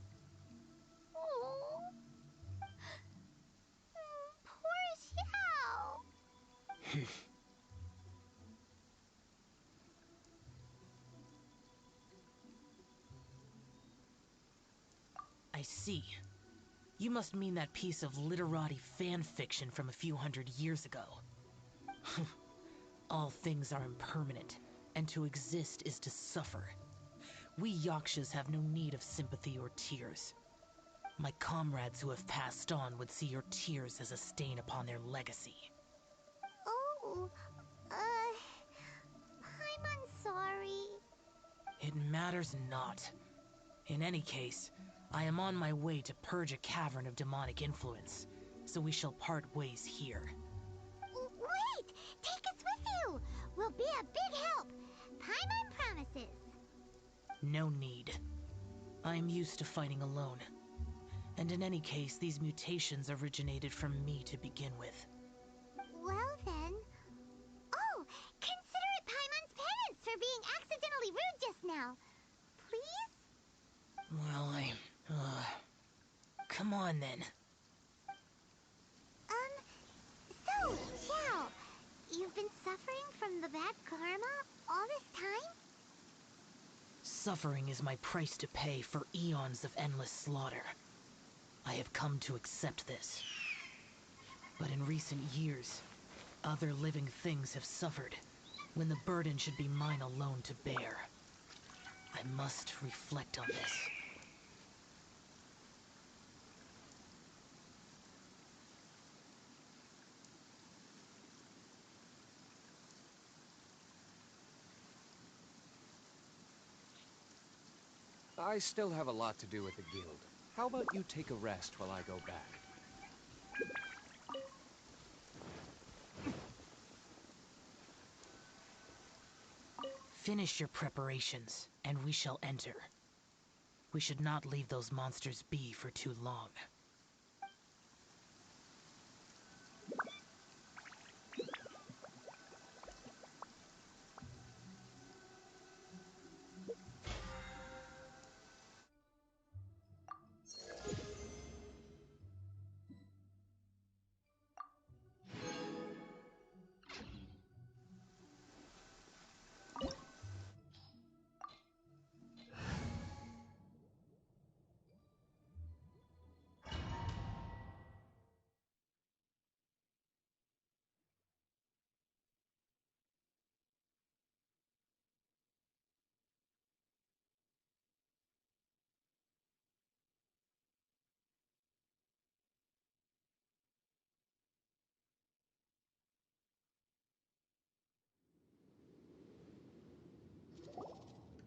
Oh... Poor XIAO! I see. You must mean that piece of literati fan fiction from a few hundred years ago. All things are impermanent, and to exist is to suffer. We Yakshas have no need of sympathy or tears. My comrades who have passed on would see your tears as a stain upon their legacy. Oh, I'm sorry. It matters not. In any case, I am on my way to purge a cavern of demonic influence, so we shall part ways here. Wait! Take us with you! We'll be a big help! Paimon promises! No need. I am used to fighting alone. And in any case, these mutations originated from me to begin with. Well then... Oh! Consider it Paimon's penance for being accidentally rude just now! Please? Well, come on then. So, XIAO, you've been suffering from the bad karma all this time? Suffering is my price to pay for eons of endless slaughter. I have come to accept this. But in recent years, other living things have suffered, when the burden should be mine alone to bear. I must reflect on this. I still have a lot to do with the guild. How about you take a rest while I go back? Finish your preparations, and we shall enter. We should not leave those monsters be for too long.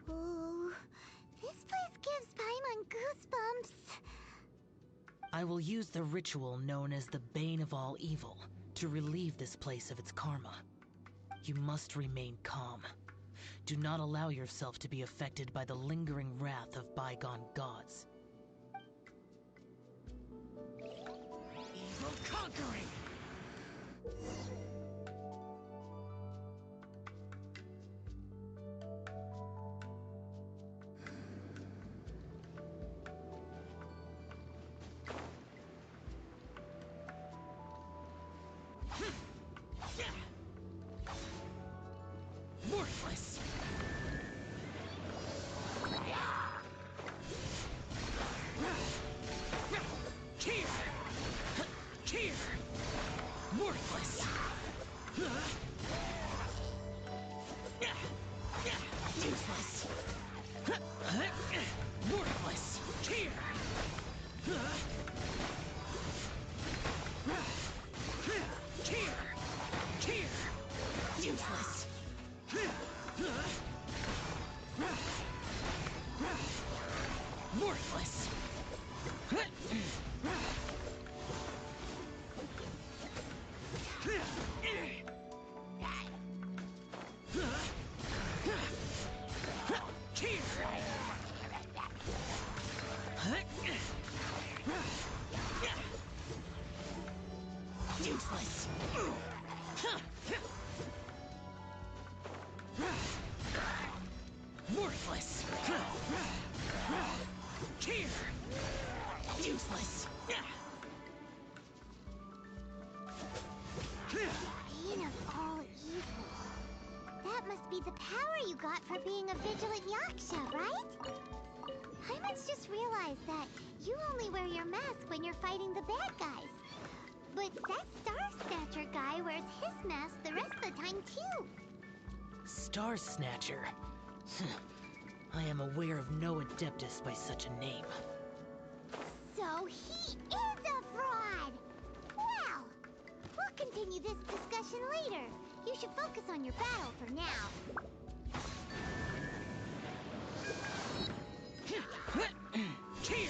Ooh, this place gives Paimon goosebumps. I will use the ritual known as the Bane of All Evil to relieve this place of its karma. You must remain calm. Do not allow yourself to be affected by the lingering wrath of bygone gods. Evil conquering! Worthless! Here! Here! Worthless! Useless! Worthless! Here! Here! Here! Useless! Worthless! Useless! Rex just realized that you only wear your mask when you're fighting the bad guys. But that Star Snatcher guy wears his mask the rest of the time, too. Star Snatcher? I am aware of no Adeptus by such a name. So he is a fraud! Well, we'll continue this discussion later. You should focus on your battle for now. Cheer!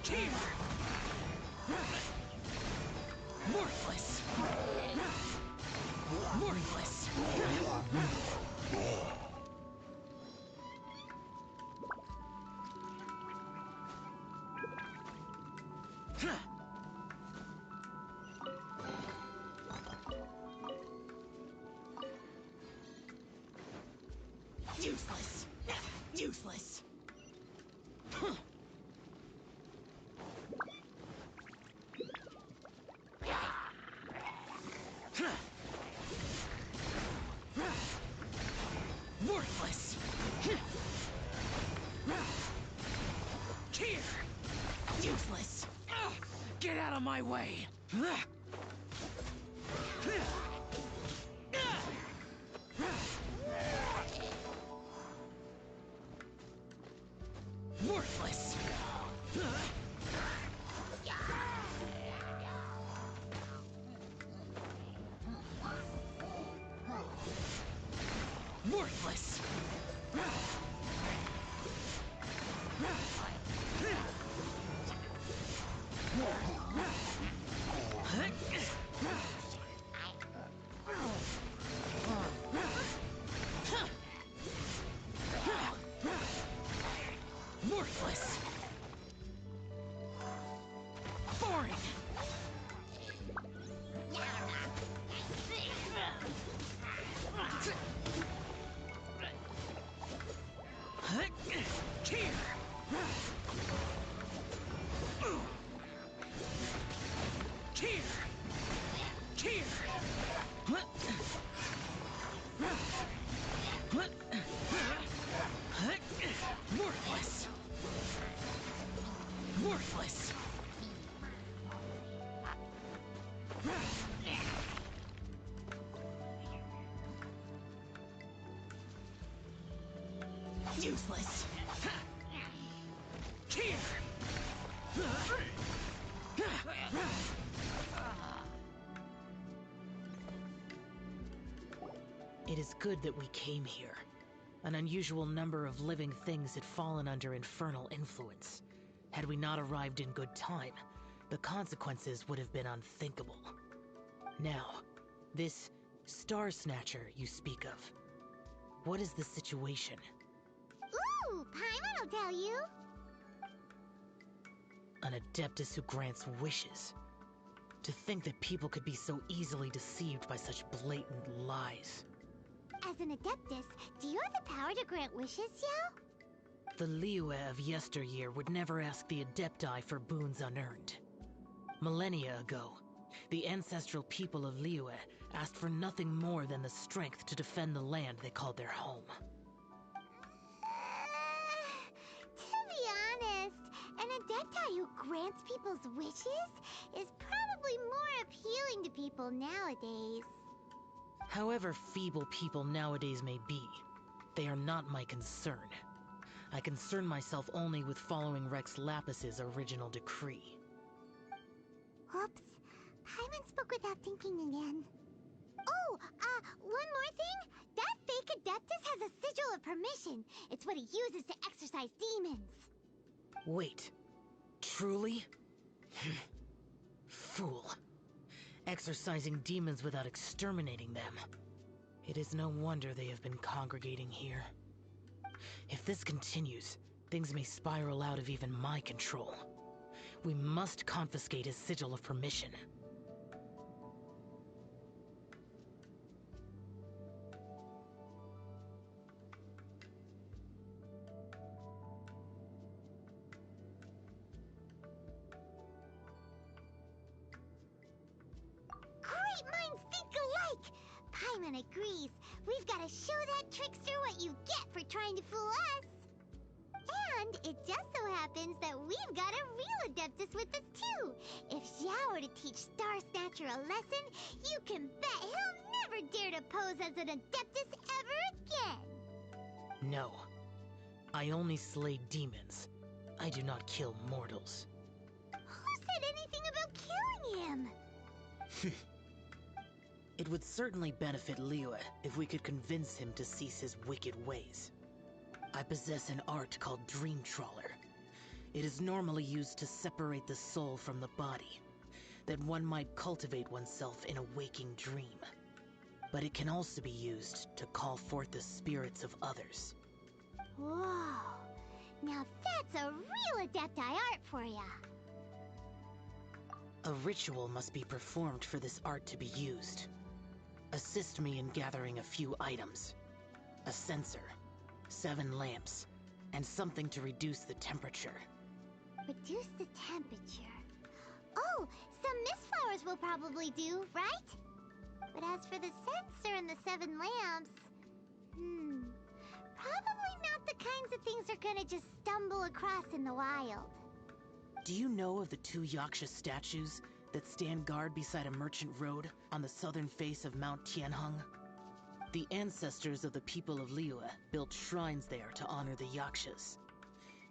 Cheer! Worthless! Worthless! Useless! Useless! Worthless! Cheer! Useless! Get out of my way! Worthless! Worthless! Worthless! Boring! Cheer! Cheer! Cheer! Worthless! Worthless! Useless! Cheer! It is good that we came here. An unusual number of living things had fallen under infernal influence. Had we not arrived in good time, the consequences would have been unthinkable. Now, this Star Snatcher you speak of, what is the situation? Ooh, Paimon will tell you. An Adeptus who grants wishes. To think that people could be so easily deceived by such blatant lies. As an Adeptus, do you have the power to grant wishes, Xiao? The Liyue of yesteryear would never ask the Adepti for boons unearned. Millennia ago, the ancestral people of Liyue asked for nothing more than the strength to defend the land they called their home. To be honest, an Adepti who grants people's wishes is probably more appealing to people nowadays. However feeble people nowadays may be, they are not my concern. I concern myself only with following Rex Lapis's original decree. Oops. Paimon spoke without thinking again. Oh, one more thing. That fake Adeptus has a sigil of permission. It's what he uses to exorcise demons. Wait. Truly? Fool. Exorcising demons without exterminating them. It is no wonder they have been congregating here. If this continues, things may spiral out of even my control. We must confiscate his sigil of permission. Great minds think alike! Paimon agrees. We've got to show that trickster what you get for trying to fool us. And it just so happens that we've got a real Adeptus with us too. If XIAO were to teach Star Snatcher a lesson, you can bet he'll never dare to pose as an Adeptus ever again. No. I only slay demons. I do not kill mortals. Who said anything about killing him? It would certainly benefit Liyue if we could convince him to cease his wicked ways. I possess an art called Dream Trawler. It is normally used to separate the soul from the body, that one might cultivate oneself in a waking dream. But it can also be used to call forth the spirits of others. Whoa. Now that's a real Adepti art for ya. A ritual must be performed for this art to be used. Assist me in gathering a few items. A censer, 7 lamps, and something to reduce the temperature. Reduce the temperature. Oh, some mist flowers will probably do, right? But as for the censer and the 7 lamps, probably not the kinds of things they're gonna just stumble across in the wild. Do you know of the 2 Yaksha statues that stand guard beside a merchant road on the southern face of Mount Tianheng? The ancestors of the people of Liyue built shrines there to honor the Yakshas.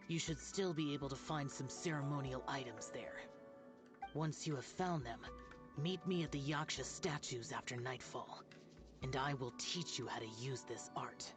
You should still be able to find some ceremonial items there. Once you have found them, meet me at the Yaksha statues after nightfall, and I will teach you how to use this art.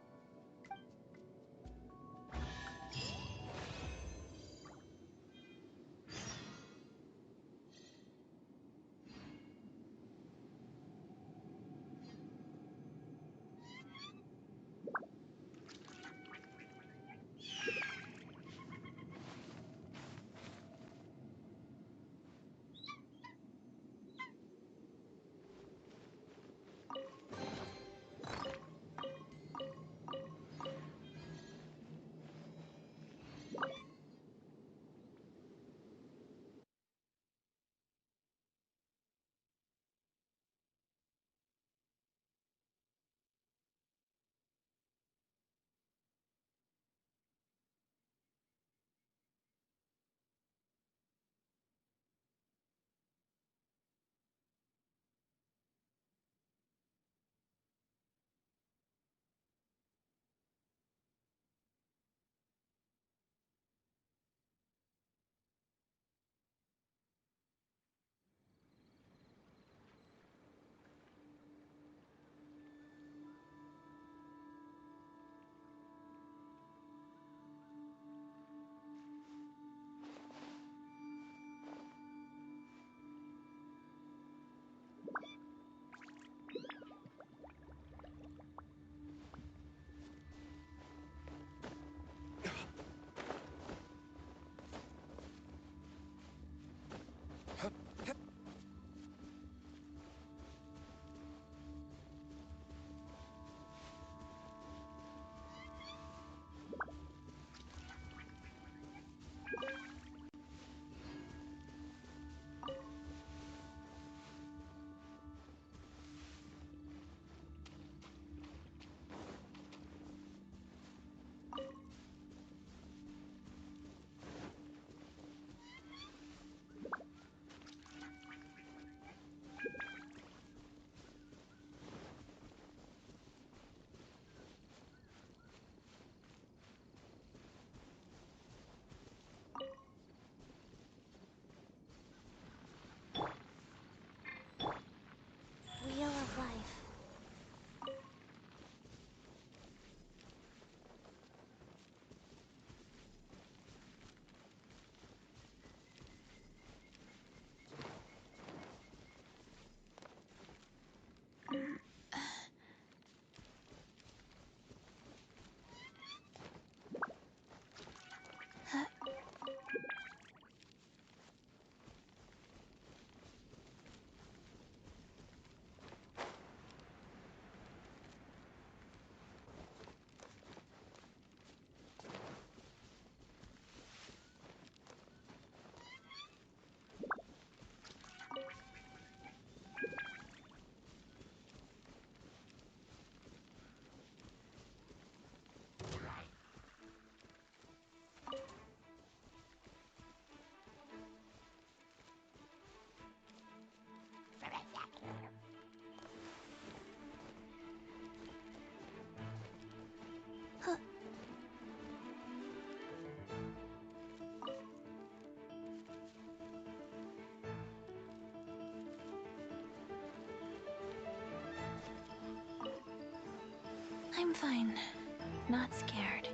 I'm fine. Not scared.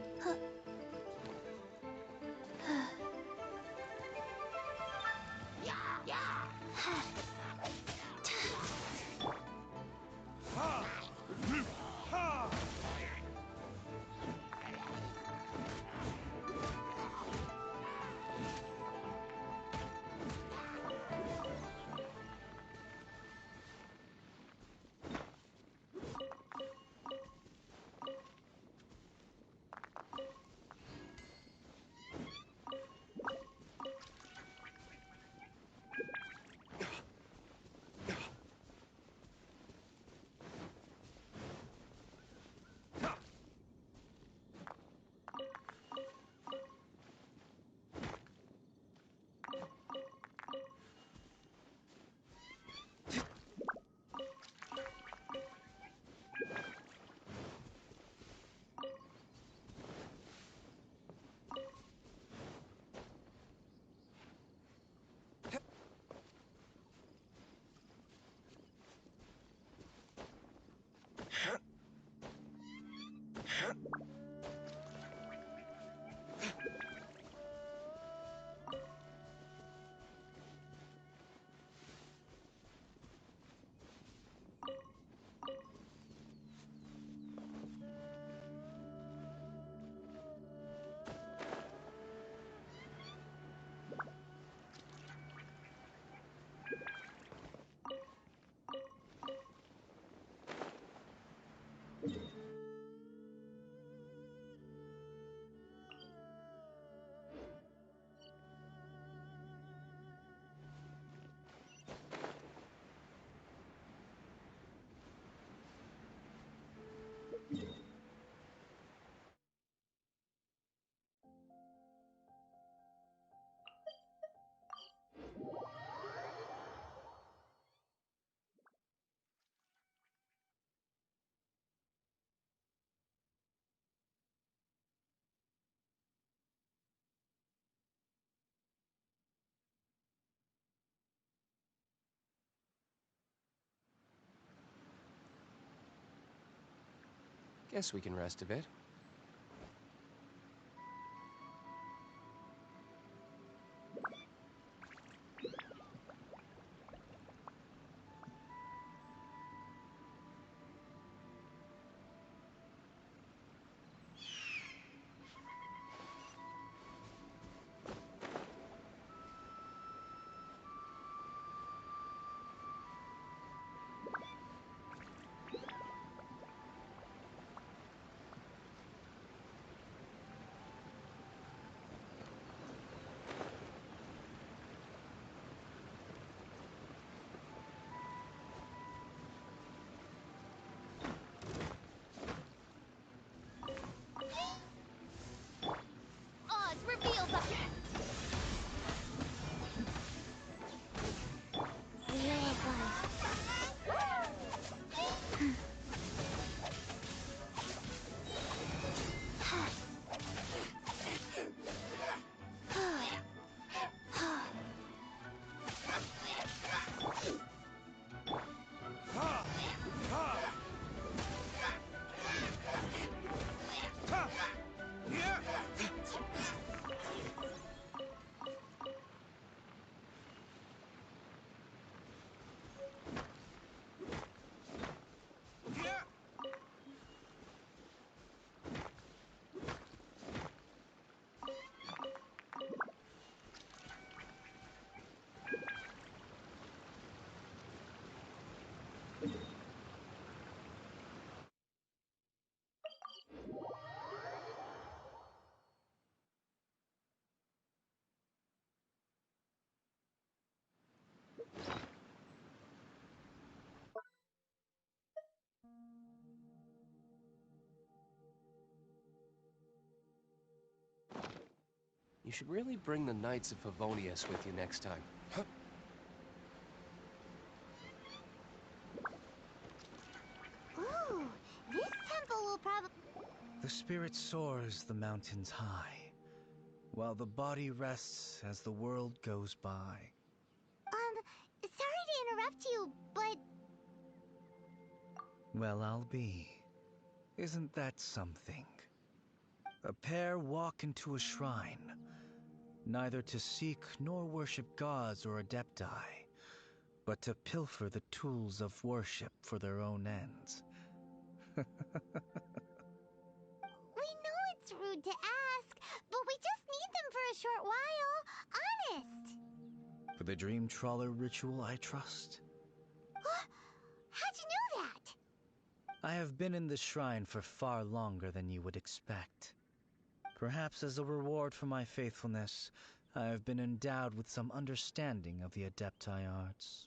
Guess we can rest a bit. Oz, reveal the... You should really bring the Knights of Favonius with you next time. Ooh, this temple will probably... The spirit soars the mountains high, while the body rests as the world goes by. Sorry to interrupt you, but... Well, I'll be. Isn't that something? A pair walk into a shrine, neither to seek nor worship gods or adepti, but to pilfer the tools of worship for their own ends. We know it's rude to ask, but we just need them for a short while. Honest. For the Dream Trawler ritual, I trust. How'd you know that? I have been in the shrine for far longer than you would expect. Perhaps as a reward for my faithfulness, I have been endowed with some understanding of the Adepti arts.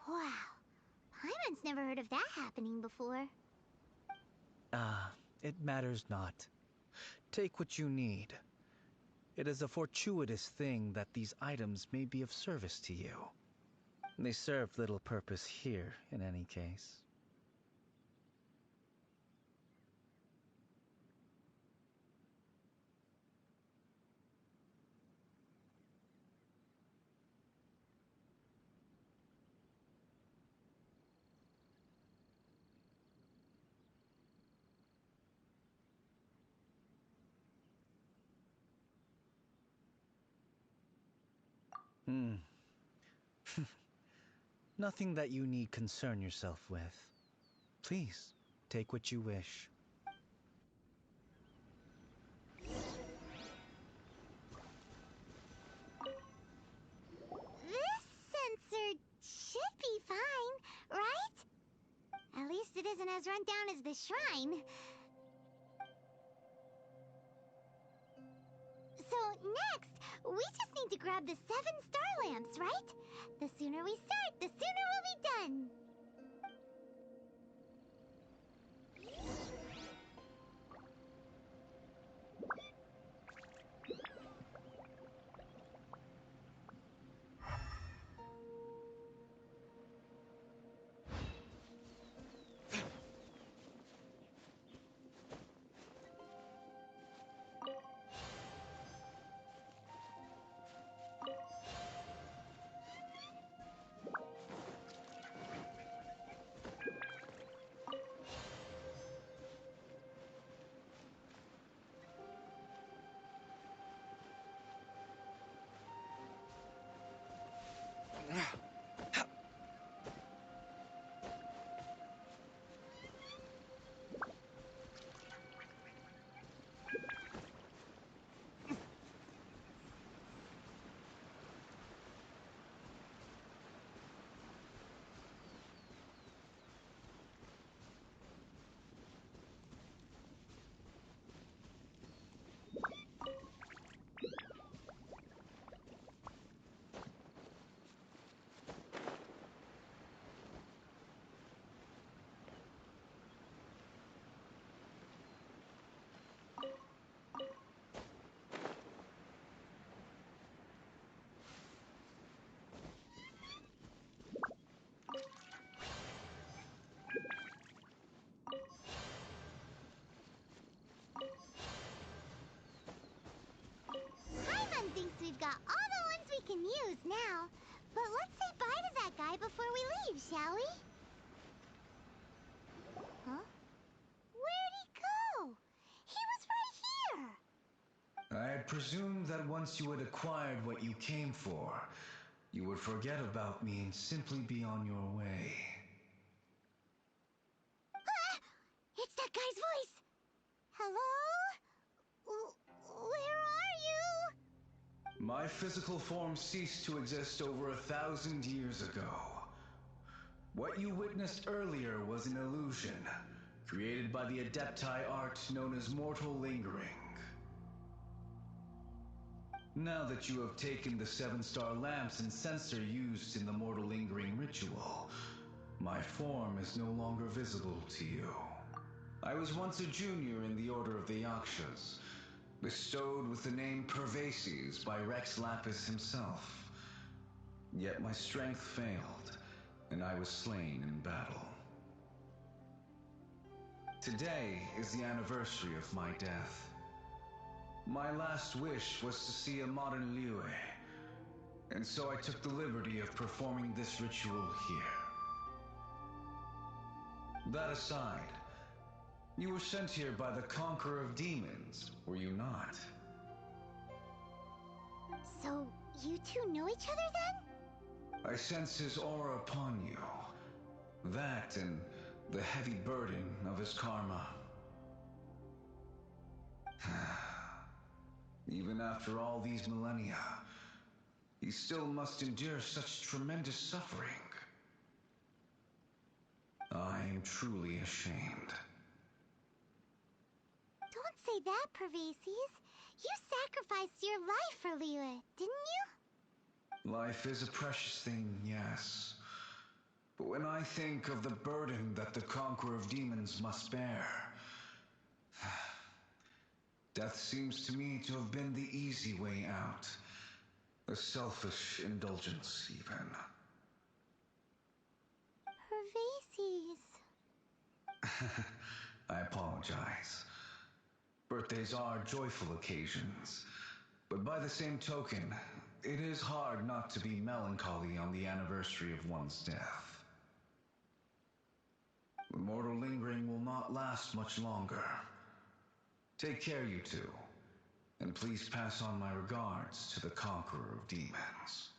Wow. Paimon's never heard of that happening before. It matters not. Take what you need. It is a fortuitous thing that these items may be of service to you. They serve little purpose here, in any case. Nothing that you need concern yourself with. Please, take what you wish. This sensor should be fine, right? At least it isn't as run down as the shrine. So next, we just need to grab the 7 star lamps, right? The sooner we start, the sooner we'll be done. Paimon thinks we've got all the ones we can use now. But let's say bye to that guy before we leave, shall we? Huh? Where'd he go? He was right here! I had presumed that once you had acquired what you came for, you would forget about me and simply be on your way. Ah! It's that guy's voice! Hello? Where are you? My physical form ceased to exist over 1,000 years ago. What you witnessed earlier was an illusion, created by the Adepti art known as mortal lingering. Now that you have taken the 7-star lamps and sensor used in the mortal lingering ritual, my form is no longer visible to you. I was once a junior in the Order of the Yakshas, bestowed with the name Pervases by Rex Lapis himself. Yet my strength failed, and I was slain in battle. Today is the anniversary of my death. My last wish was to see a modern Liyue, and so I took the liberty of performing this ritual here. That aside, You were sent here by the Conqueror of Demons, were you not? So, you two know each other then? I sense his aura upon you. That and the heavy burden of his karma. Even after all these millennia, he still must endure such tremendous suffering. I am truly ashamed. Don't say that, Pervases. You sacrificed your life for Liyue, didn't you? Life is a precious thing, yes. But when I think of the burden that the Conqueror of Demons must bear, death seems to me to have been the easy way out. A selfish indulgence, even. Pervases. I apologize. Birthdays are joyful occasions, but by the same token, it is hard not to be melancholy on the anniversary of one's death. The mortal lingering will not last much longer. Take care, you two, and please pass on my regards to the Conqueror of Demons.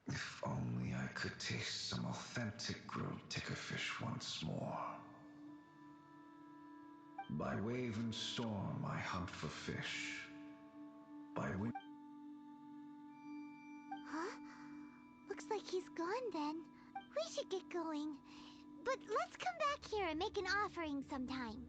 If only I could taste some authentic grilled tickerfish once more. By wave and storm I hunt for fish. By wind... Huh? Looks like he's gone then. We should get going. But let's come back here and make an offering sometime.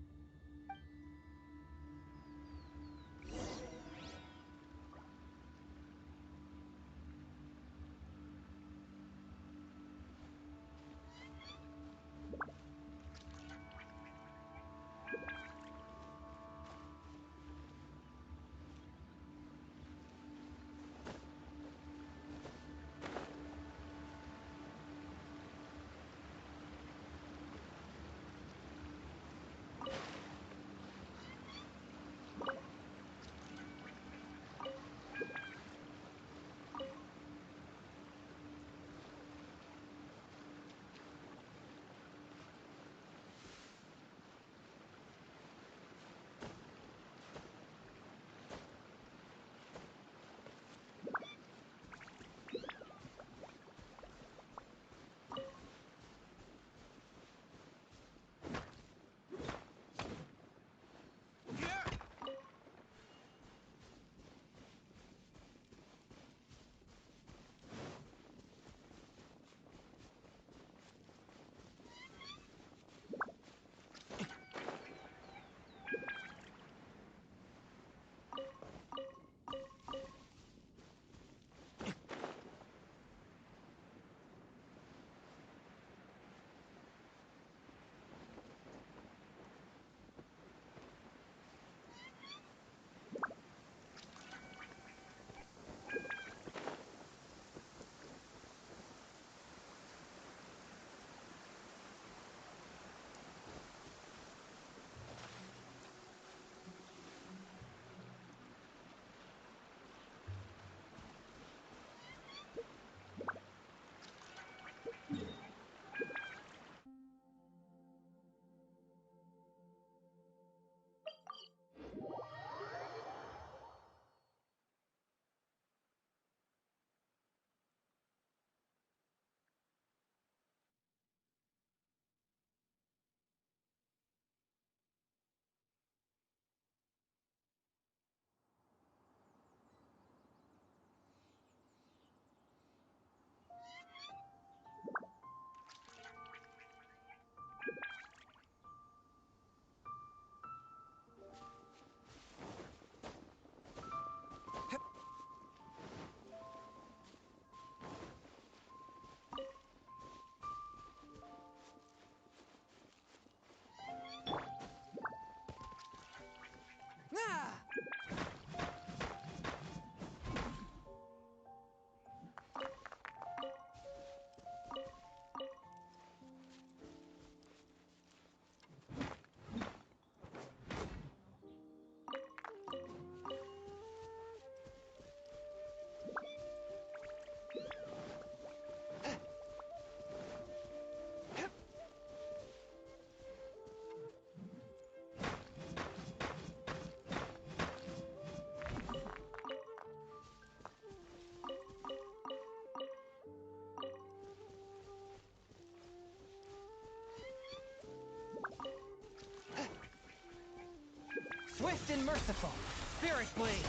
Swift and merciful. Spirit blade.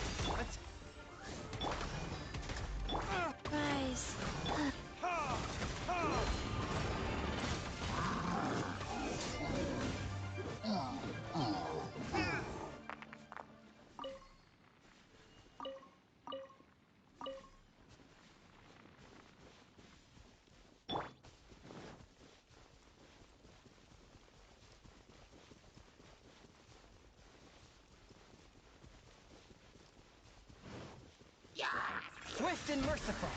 Rise. Swift and merciful.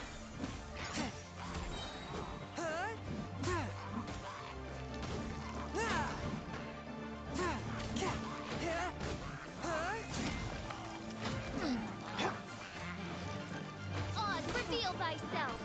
Oz, reveal thyself.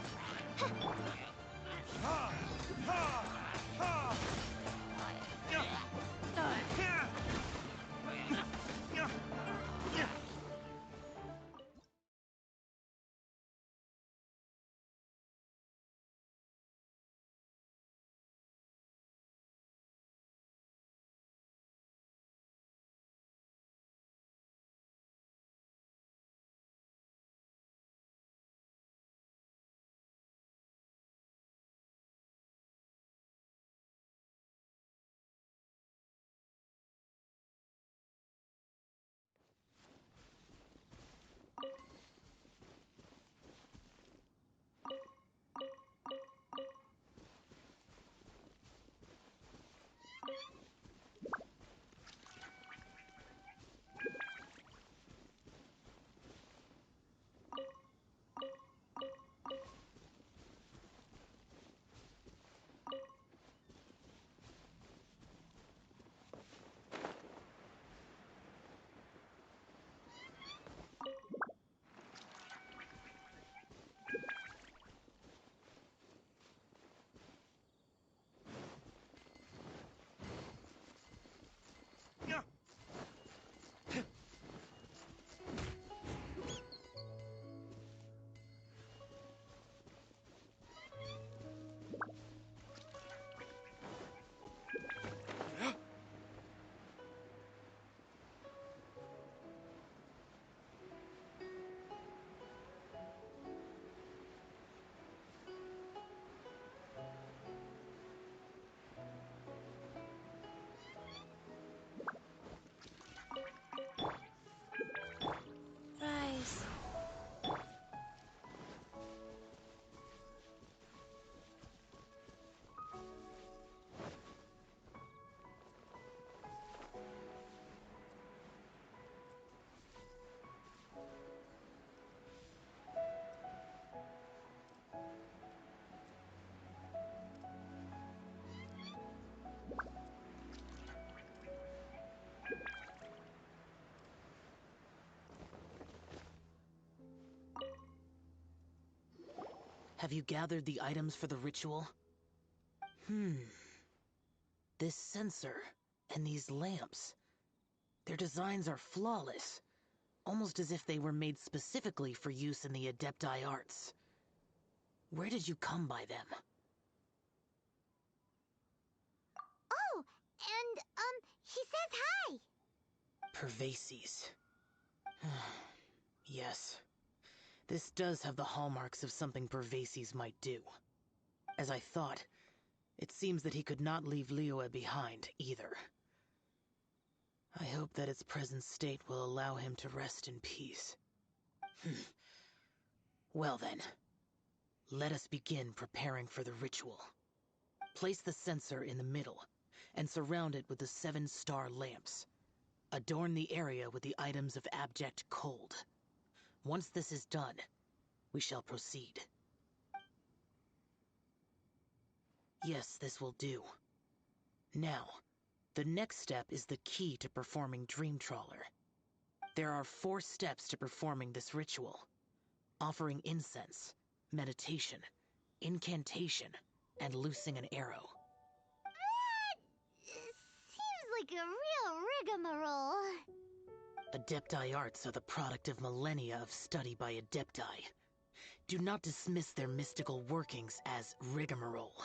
Rise. Have you gathered the items for the ritual? This sensor and these lamps. Their designs are flawless, almost as if they were made specifically for use in the Adepti arts. Where did you come by them? Oh, and, he says hi. Pervases. Yes. This does have the hallmarks of something Pervases might do. As I thought, it seems that he could not leave Liyue behind, either. I hope that its present state will allow him to rest in peace. Well then, let us begin preparing for the ritual. Place the censer in the middle, and surround it with the 7-star lamps. Adorn the area with the items of abject cold. Once this is done, we shall proceed. Yes, this will do. Now, the next step is the key to performing Dream Trawler. There are 4 steps to performing this ritual. Offering incense, meditation, incantation, and loosing an arrow. Seems like a real rigmarole. Adepti arts are the product of millennia of study by Adepti. Do not dismiss their mystical workings as rigmarole.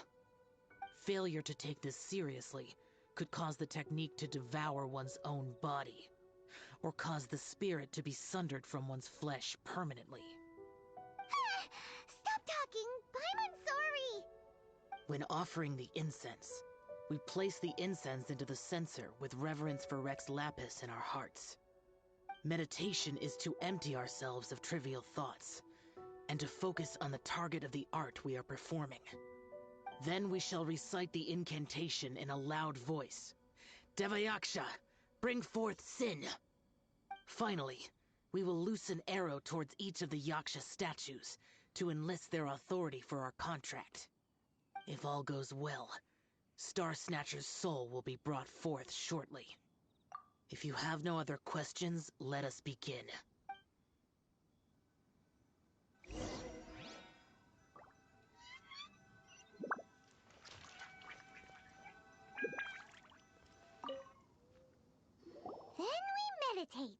Failure to take this seriously could cause the technique to devour one's own body, or cause the spirit to be sundered from one's flesh permanently. Stop talking! I'm sorry! When offering the incense, we place the incense into the censer with reverence for Rex Lapis in our hearts. Meditation is to empty ourselves of trivial thoughts, and to focus on the target of the art we are performing. Then we shall recite the incantation in a loud voice. Devayaksha, bring forth sin! Finally, we will loose an arrow towards each of the Yaksha statues to enlist their authority for our contract. If all goes well, Star Snatcher's soul will be brought forth shortly. If you have no other questions, let us begin. Then we meditate.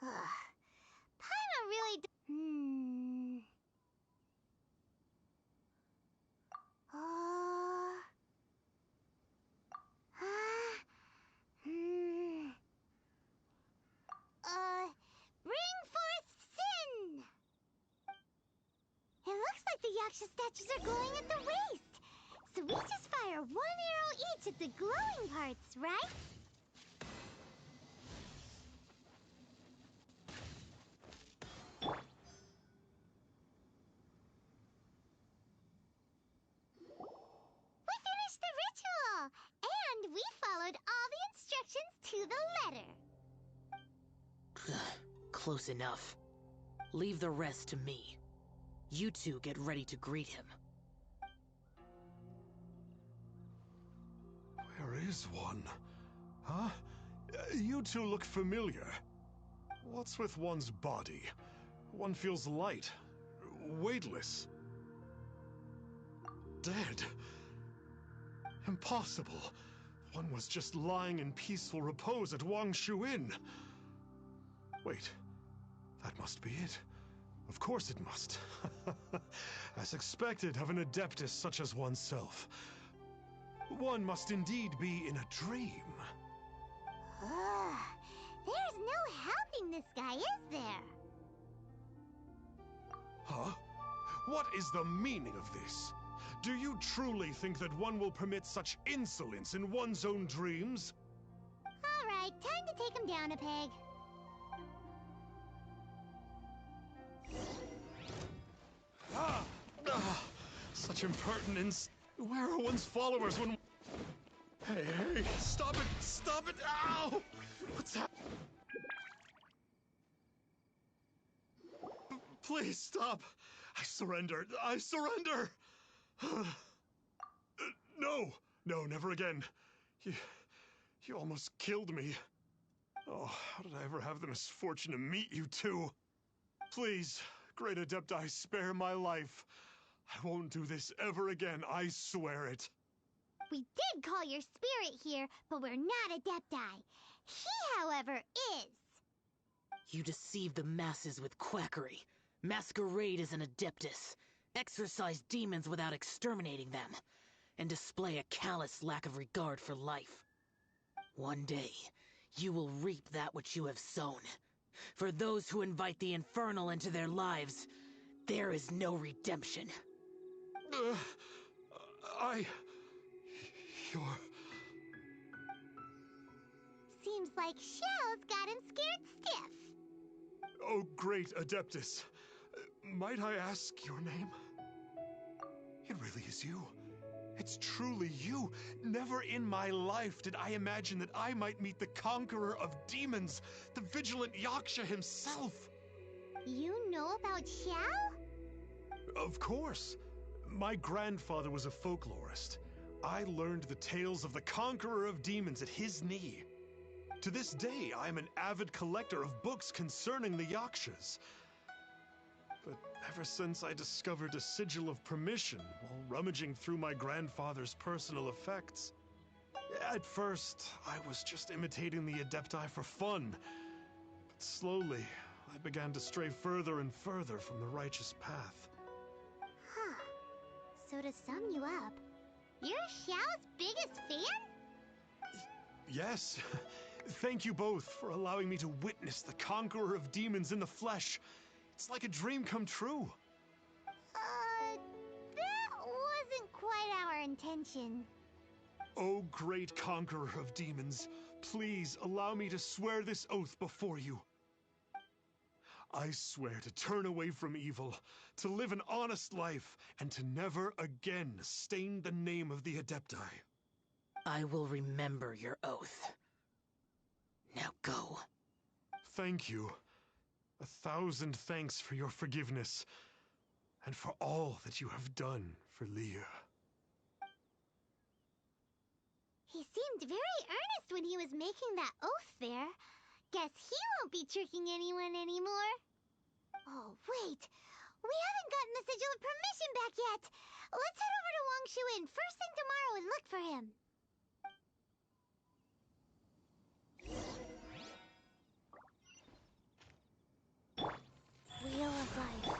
Paimon really bring forth sin! It looks like the Yaksha statues are glowing at the waist. So we just fire one arrow each at the glowing parts, right? We finished the ritual! And we followed all the instructions to the letter. Close enough. Leave the rest to me. You two get ready to greet him. Where is one? Huh? You two look familiar. What's with one's body? One feels light, weightless. Dead. Impossible. One was just lying in peaceful repose at Wangshu Inn. Wait, that must be it. Of course it must. As expected of an adeptus such as oneself. One must indeed be in a dream. There's no helping this guy, is there? Huh? What is the meaning of this? Do you truly think that one will permit such insolence in one's own dreams? Alright, time to take him down a peg. Such impertinence. Where are one's followers when... Hey, stop it! Stop it! Ow! What's happening? Please stop! I surrender! I surrender! No! No, never again. You almost killed me. Oh, how did I ever have the misfortune to meet you two? Please, great Adepti, spare my life. I won't do this ever again, I swear it. We did call your spirit here, but we're not Adepti. He, however, is. You deceive the masses with quackery, masquerade as an adeptus, exorcise demons without exterminating them, and display a callous lack of regard for life. One day, you will reap that which you have sown. For those who invite the infernal into their lives, there is no redemption. You're... Seems like Xiao's got him scared stiff. Oh, great Adeptus. Might I ask your name? It really is you. It's truly you. Never in my life did I imagine that I might meet the conqueror of demons, the vigilant Yaksha himself. You know about Xiao? Of course. My grandfather was a folklorist. I learned the tales of the conqueror of demons at his knee. To this day, I am an avid collector of books concerning the Yakshas. But ever since I discovered a sigil of permission while rummaging through my grandfather's personal effects, at first, I was just imitating the Adepti for fun. But slowly, I began to stray further and further from the righteous path. Huh. So to sum you up, you're Xiao's biggest fan? Yes. Thank you both for allowing me to witness the conqueror of demons in the flesh. It's like a dream come true. That wasn't quite our intention. O great conqueror of demons, please allow me to swear this oath before you. I swear to turn away from evil, to live an honest life, and to never again stain the name of the Adepti. I will remember your oath. Now go. Thank you. 1,000 thanks for your forgiveness, and for all that you have done for Leah. He seemed very earnest when he was making that oath there. Guess he won't be tricking anyone anymore. Oh, wait. We haven't gotten the Sigil of Permission back yet. Let's head over to Wangshuin first thing tomorrow and look for him. Wheel of Life.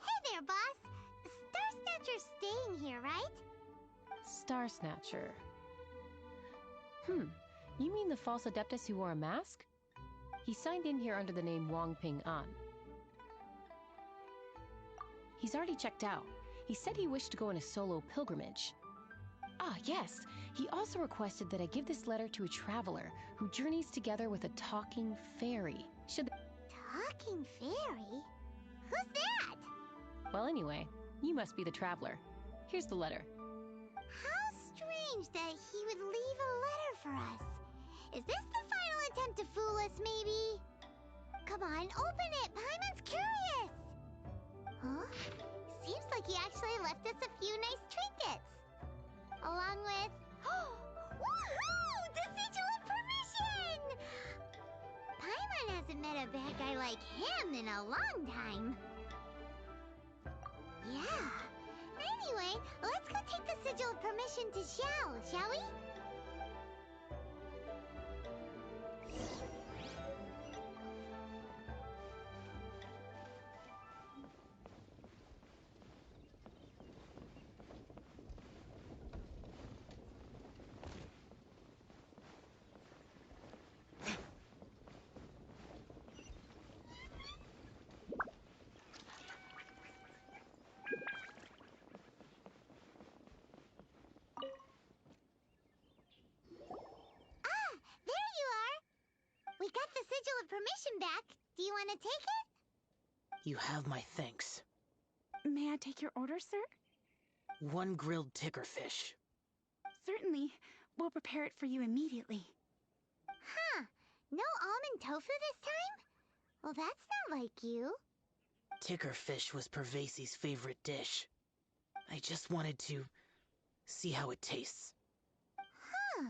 Hey there, boss. Star Snatcher's staying here, right? Star Snatcher. You mean the false Adeptus who wore a mask? He signed in here under the name Wang Ping An. He's already checked out. He said he wished to go on a solo pilgrimage. Ah, yes. He also requested that I give this letter to a traveler who journeys together with a talking fairy. Talking fairy? Who's that? Well, anyway, you must be the traveler. Here's the letter. How strange that he would leave a letter for us. Is this the final attempt to fool us, maybe? Come on, open it! Paimon's curious! Huh? Seems like he actually left us a few nice trinkets. Along with... Woohoo! The Sigil of Permission! Paimon hasn't met a bad guy like him in a long time. Yeah. Anyway, let's go take the Sigil of Permission to XIAO, shall we? There you are! We got the Sigil of Permission back. Do you want to take it? You have my thanks. May I take your order, sir? 1 grilled tickerfish. Certainly. We'll prepare it for you immediately. Huh. No almond tofu this time? Well, that's not like you. Tickerfish was Pervasi's favorite dish. I just wanted to see how it tastes. Huh.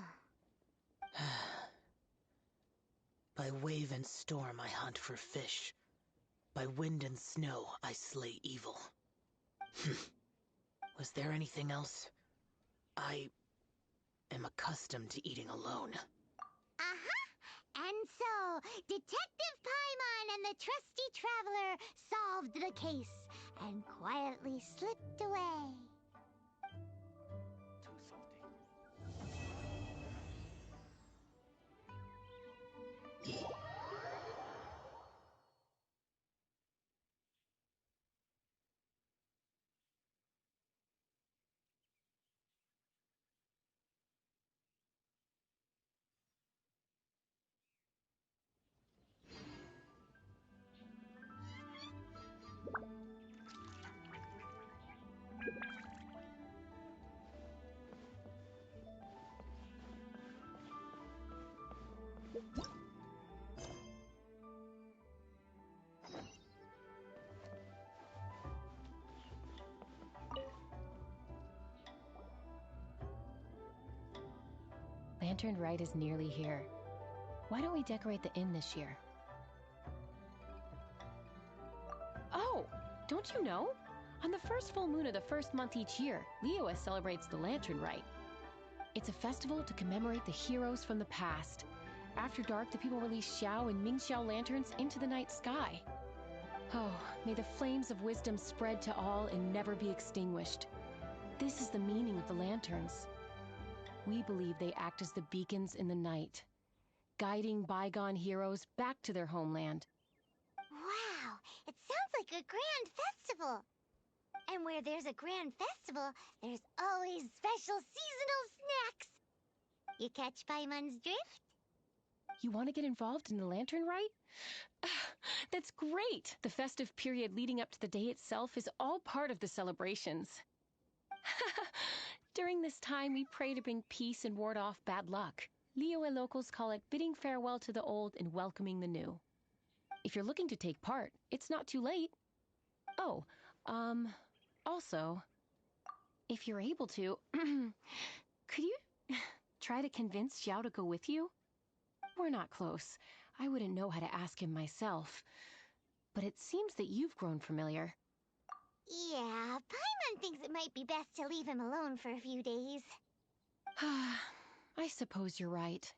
By wave and storm I hunt for fish. By wind and snow I slay evil. Was there anything else? I am accustomed to eating alone. Uh-huh. And so, Detective Paimon and the trusty traveler solved the case and quietly slipped away. Lantern Rite is nearly here. Why don't we decorate the inn this year? Oh, don't you know? On the first full moon of the first month each year, Liyue celebrates the Lantern Rite. It's a festival to commemorate the heroes from the past. After dark, the people release XIAO and Mingxiao lanterns into the night sky. Oh, may the flames of wisdom spread to all and never be extinguished. This is the meaning of the lanterns. We believe they act as the beacons in the night, guiding bygone heroes back to their homeland. Wow, it sounds like a grand festival. And where there's a grand festival, there's always special seasonal snacks. You catch Paimon's drift? You want to get involved in the Lantern Rite? That's great! The festive period leading up to the day itself is all part of the celebrations. During this time, we pray to bring peace and ward off bad luck. Liyue locals call it bidding farewell to the old and welcoming the new. If you're looking to take part, it's not too late. Oh, also, if you're able to, could you try to convince XIAO to go with you? We're not close. I wouldn't know how to ask him myself. But it seems that you've grown familiar. Yeah, Paimon thinks it might be best to leave him alone for a few days. I suppose you're right.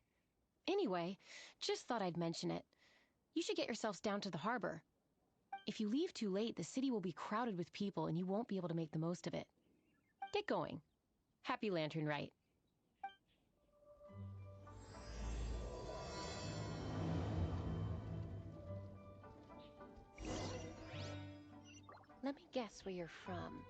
Anyway, just thought I'd mention it. You should get yourselves down to the harbor. If you leave too late, the city will be crowded with people and you won't be able to make the most of it. Get going. Happy Lantern Rite. Let me guess where you're from.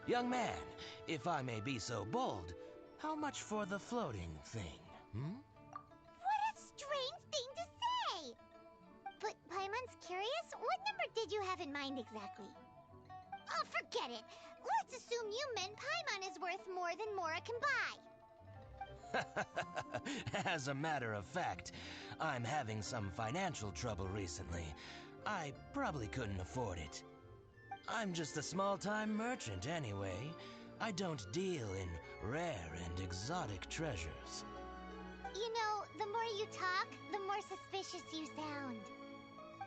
Young man, if I may be so bold, how much for the floating thing, What a strange thing to say! But Paimon's curious, what number did you have in mind exactly? Oh, forget it! Let's assume you meant Paimon is worth more than Mora can buy! As a matter of fact, I'm having some financial trouble recently. I probably couldn't afford it. I'm just a small-time merchant anyway. I don't deal in rare and exotic treasures. You know, the more you talk, the more suspicious you sound.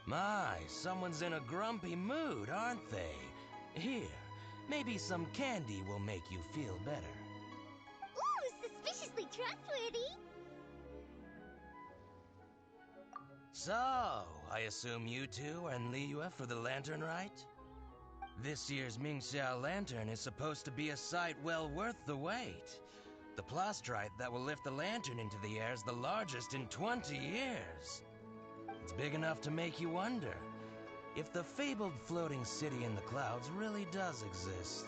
My, someone's in a grumpy mood, aren't they? Here, maybe some candy will make you feel better. Ooh, suspiciously trustworthy! So, I assume you two are in Liyue for the Lantern Rite? This year's Mingxiao lantern is supposed to be a sight well worth the wait. The plastrite that will lift the lantern into the air is the largest in 20 years. It's big enough to make you wonder if the fabled floating city in the clouds really does exist.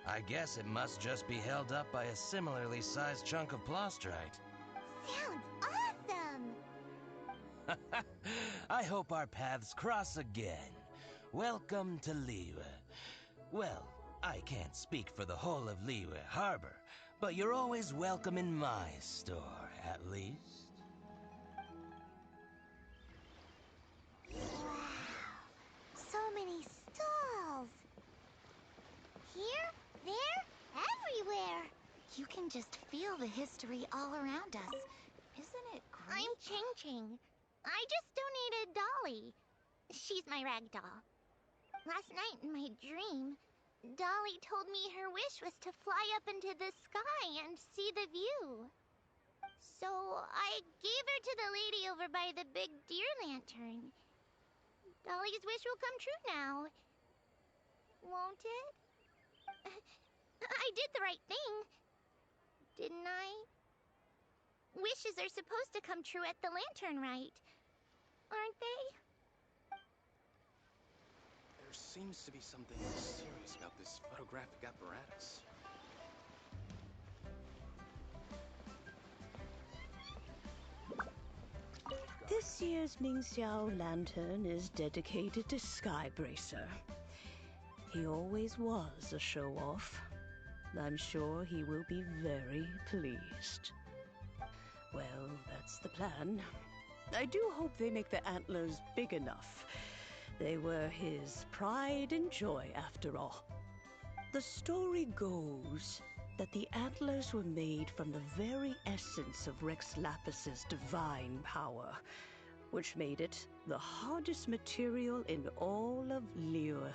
I guess it must just be held up by a similarly sized chunk of plastrite. Sounds awesome! I hope our paths cross again. Welcome to Liyue. Well, I can't speak for the whole of Liyue Harbor, but you're always welcome in my store, at least. Wow, so many stalls! Here, there, everywhere! You can just feel the history all around us. Isn't it great? I'm Ching Ching. I just donated Dolly. She's my rag doll. Last night in my dream, Dolly told me her wish was to fly up into the sky and see the view. So I gave her to the lady over by the big deer lantern. Dolly's wish will come true now. Won't it? I did the right thing, didn't I? Wishes are supposed to come true at the Lantern Rite, aren't they? There seems to be something serious about this photographic apparatus. This year's Mingxiao lantern is dedicated to Skybracer. He always was a show-off. I'm sure he will be very pleased. Well, that's the plan. I do hope they make the antlers big enough. They were his pride and joy, after all. The story goes that the antlers were made from the very essence of Rex Lapis's divine power, which made it the hardest material in all of Liyue.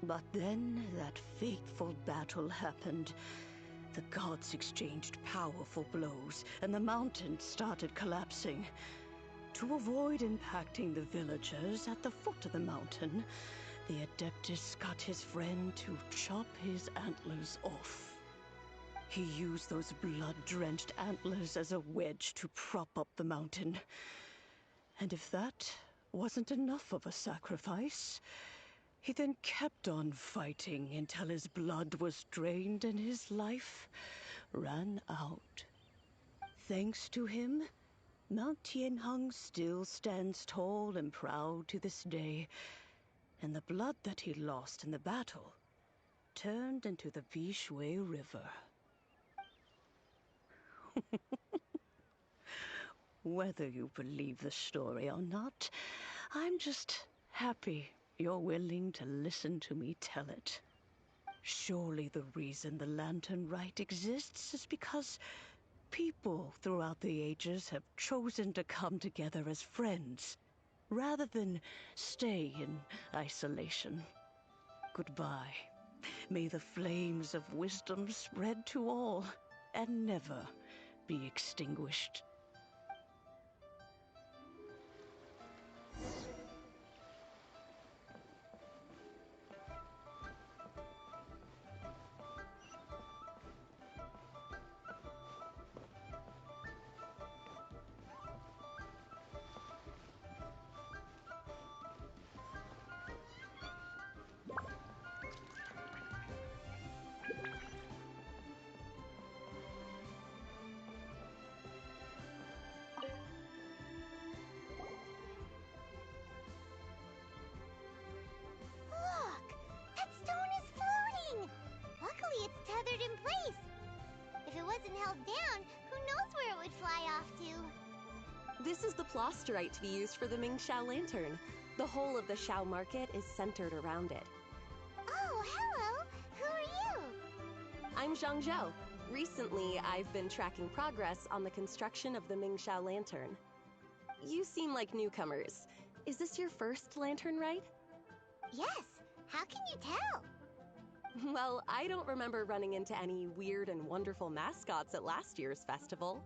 But then that fateful battle happened. The gods exchanged powerful blows, and the mountain started collapsing. To avoid impacting the villagers at the foot of the mountain, the Adeptus got his friend to chop his antlers off. He used those blood-drenched antlers as a wedge to prop up the mountain. And if that wasn't enough of a sacrifice, he then kept on fighting until his blood was drained and his life ran out. Thanks to him, Mount Tianheng still stands tall and proud to this day, and the blood that he lost in the battle turned into the Bishui River. Whether you believe the story or not, I'm just happy you're willing to listen to me tell it. Surely the reason the Lantern Rite exists is because people throughout the ages have chosen to come together as friends, rather than stay in isolation. Goodbye. May the flames of wisdom spread to all, and never be extinguished. Look! That stone is floating! Luckily it's tethered in place. If it wasn't held down, who knows where it would fly off to? This is the plasterite to be used for the Mingxiao lantern. The whole of the Xiao market is centered around it. Oh, hello! Who are you? I'm Zhang Zhou. Recently, I've been tracking progress on the construction of the Mingxiao lantern. You seem like newcomers. Is this your first lantern rite? Yes. How can you tell? Well, I don't remember running into any weird and wonderful mascots at last year's festival.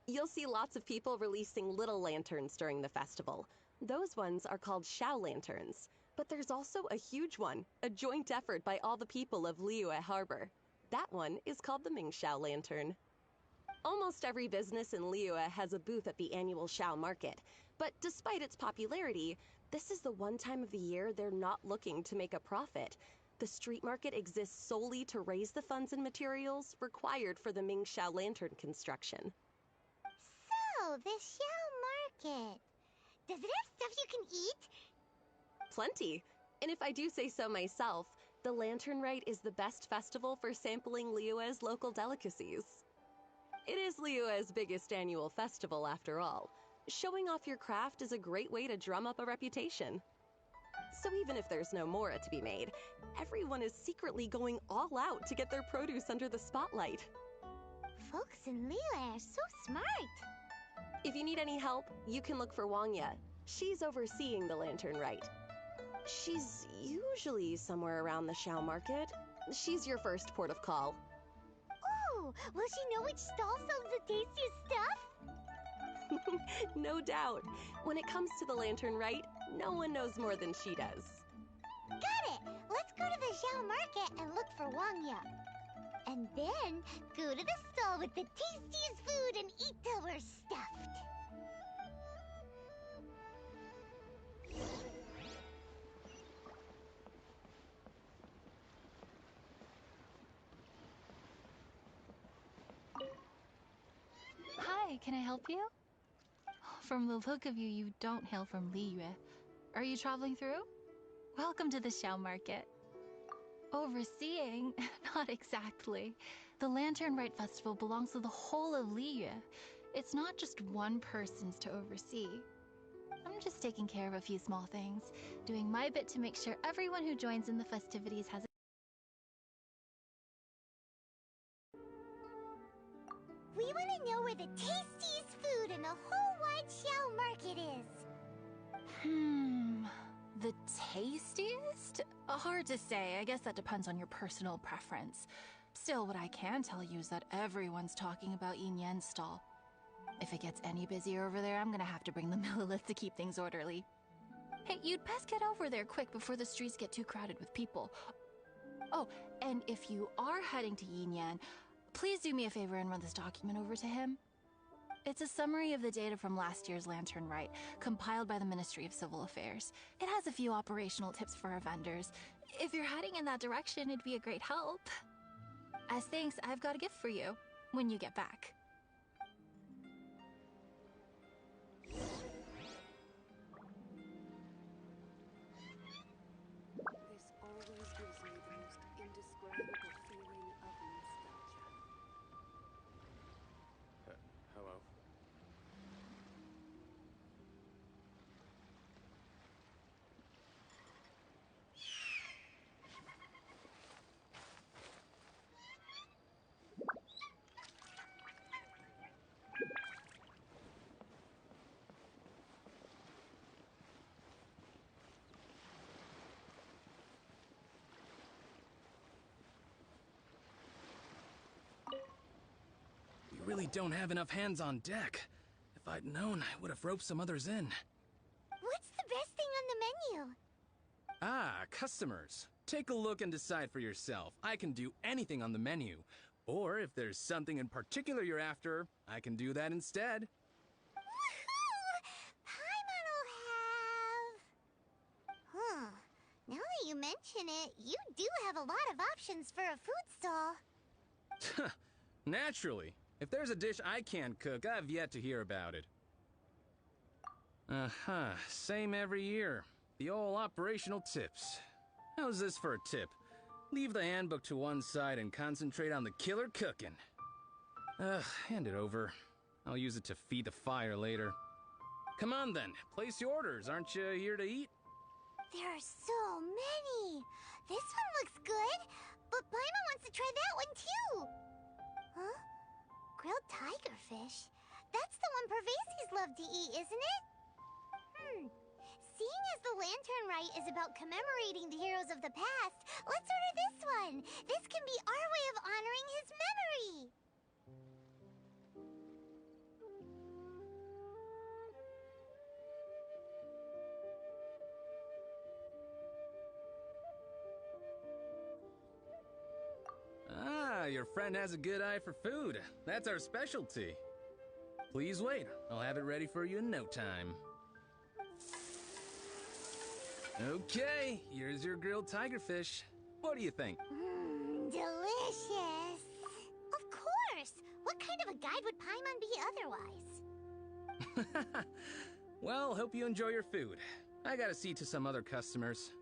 You'll see lots of people releasing little lanterns during the festival. Those ones are called Xiao lanterns. But there's also a huge one, a joint effort by all the people of Liyue Harbor. That one is called the Mingxiao lantern. Almost every business in Liyue has a booth at the annual Xiao market, but despite its popularity, this is the one time of the year they're not looking to make a profit. The street market exists solely to raise the funds and materials required for the Mingxiao lantern construction. So, the Xiao Market. Does it have stuff you can eat? Plenty. And if I do say so myself, the Lantern Rite is the best festival for sampling Liyue's local delicacies. It is Liyue's biggest annual festival, after all. Showing off your craft is a great way to drum up a reputation. So even if there's no mora to be made, everyone is secretly going all out to get their produce under the spotlight. Folks in Liyue are so smart. If you need any help, you can look for Wangya. She's overseeing the Lantern Rite. She's usually somewhere around the Xiao market. She's your first port of call. Oh, will she know which stall sells the tastiest stuff? No doubt. When it comes to the Lantern Rite, no one knows more than she does. Got it! Let's go to the XIAO market and look for Wang Ya. And then go to the stall with the tastiest food and eat till we're stuffed. Hi, can I help you? From the look of you, you don't hail from Liyue. Are you traveling through? Welcome to the XIAO market. Overseeing? Not exactly. The Lantern Rite Festival belongs to the whole of Liyue. It's not just one person's to oversee. I'm just taking care of a few small things, doing my bit to make sure everyone who joins in the festivities has We want to know where the tastiest food in the whole wide XIAO market is. The tastiest? Hard to say. I guess that depends on your personal preference. Still, what I can tell you is that everyone's talking about Yin Yan's stall. If it gets any busier over there, I'm gonna have to bring the Millilith to keep things orderly. Hey, you'd best get over there quick before the streets get too crowded with people. Oh, and if you are heading to Yin Yan, please do me a favor and run this document over to him. It's a summary of the data from last year's Lantern Rite, compiled by the Ministry of Civil Affairs. It has a few operational tips for our vendors. If you're heading in that direction, it'd be a great help. As thanks, I've got a gift for you when you get back. This always gives me the most indescribable feeling of nostalgia. Hello? We really don't have enough hands on deck. If I'd known, I would have roped some others in. What's the best thing on the menu? Ah, customers. Take a look and decide for yourself. I can do anything on the menu. Or if there's something in particular you're after, I can do that instead. Woohoo! Paimon will have... Huh. Now that you mention it, you do have a lot of options for a food stall. Naturally. If there's a dish I can't cook, I've yet to hear about it. Uh-huh. Same every year. The old operational tips. How's this for a tip? Leave the handbook to one side and concentrate on the killer cooking. Hand it over. I'll use it to feed the fire later. Come on then, place your orders. Aren't you here to eat? There are so many. This one looks good, but Paimon wants to try that one too. Huh? Grilled tiger fish? That's the one Pervasies love to eat, isn't it? Seeing as the Lantern Rite is about commemorating the heroes of the past, let's order this one. This can be our way of honoring his memory. Ah, your friend has a good eye for food. That's our specialty. Please wait. I'll have it ready for you in no time. Okay, here's your grilled tigerfish. What do you think? Delicious. Of course. What kind of a guide would Paimon be otherwise? Well, hope you enjoy your food. I gotta see to some other customers.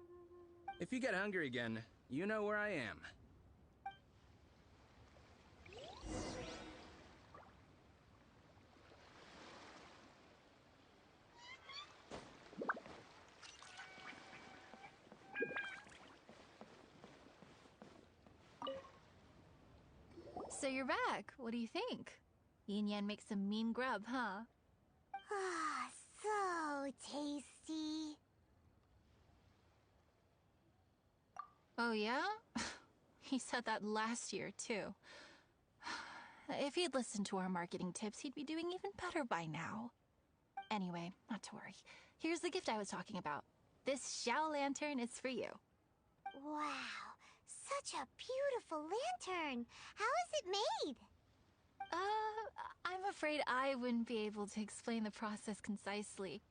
If you get hungry again, you know where I am. So you're back. What do you think? Yin Yan makes some mean grub, huh? Ah, so tasty. Oh yeah? He said that last year, too. If he'd listened to our marketing tips, he'd be doing even better by now. Anyway, not to worry. Here's the gift I was talking about. This XIAO lantern is for you. Wow, such a beautiful lantern. How is it made? I'm afraid I wouldn't be able to explain the process concisely.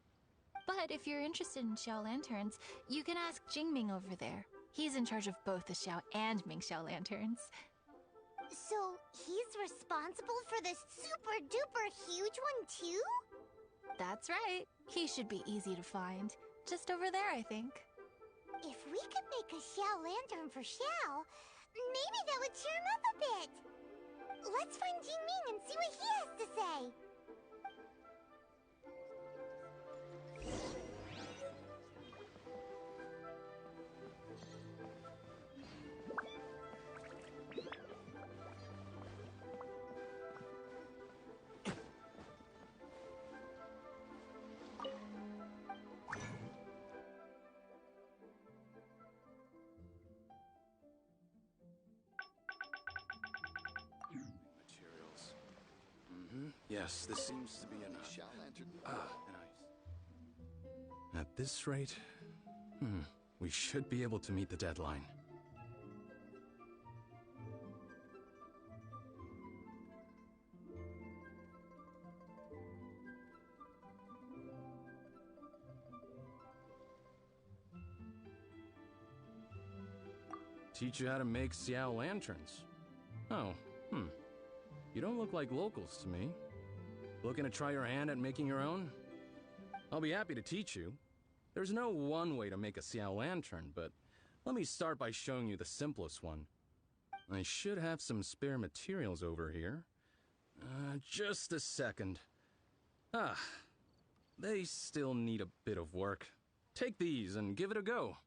But if you're interested in XIAO lanterns, you can ask Jingming over there. He's in charge of both the XIAO and Mingxiao lanterns. So, he's responsible for this super-duper huge one, too? That's right. He should be easy to find. Just over there, I think. If we could make a XIAO lantern for XIAO, maybe that would cheer him up a bit. Let's find Jingming and see what he has to say. Materials. Yes, this seems to be enough. Nice. At this rate, we should be able to meet the deadline. Teach you how to make XIAO lanterns. Oh, You don't look like locals to me. Looking to try your hand at making your own? I'll be happy to teach you. There's no one way to make a XIAO lantern, but let me start by showing you the simplest one. I should have some spare materials over here. Just a second. They still need a bit of work. Take these and give it a go.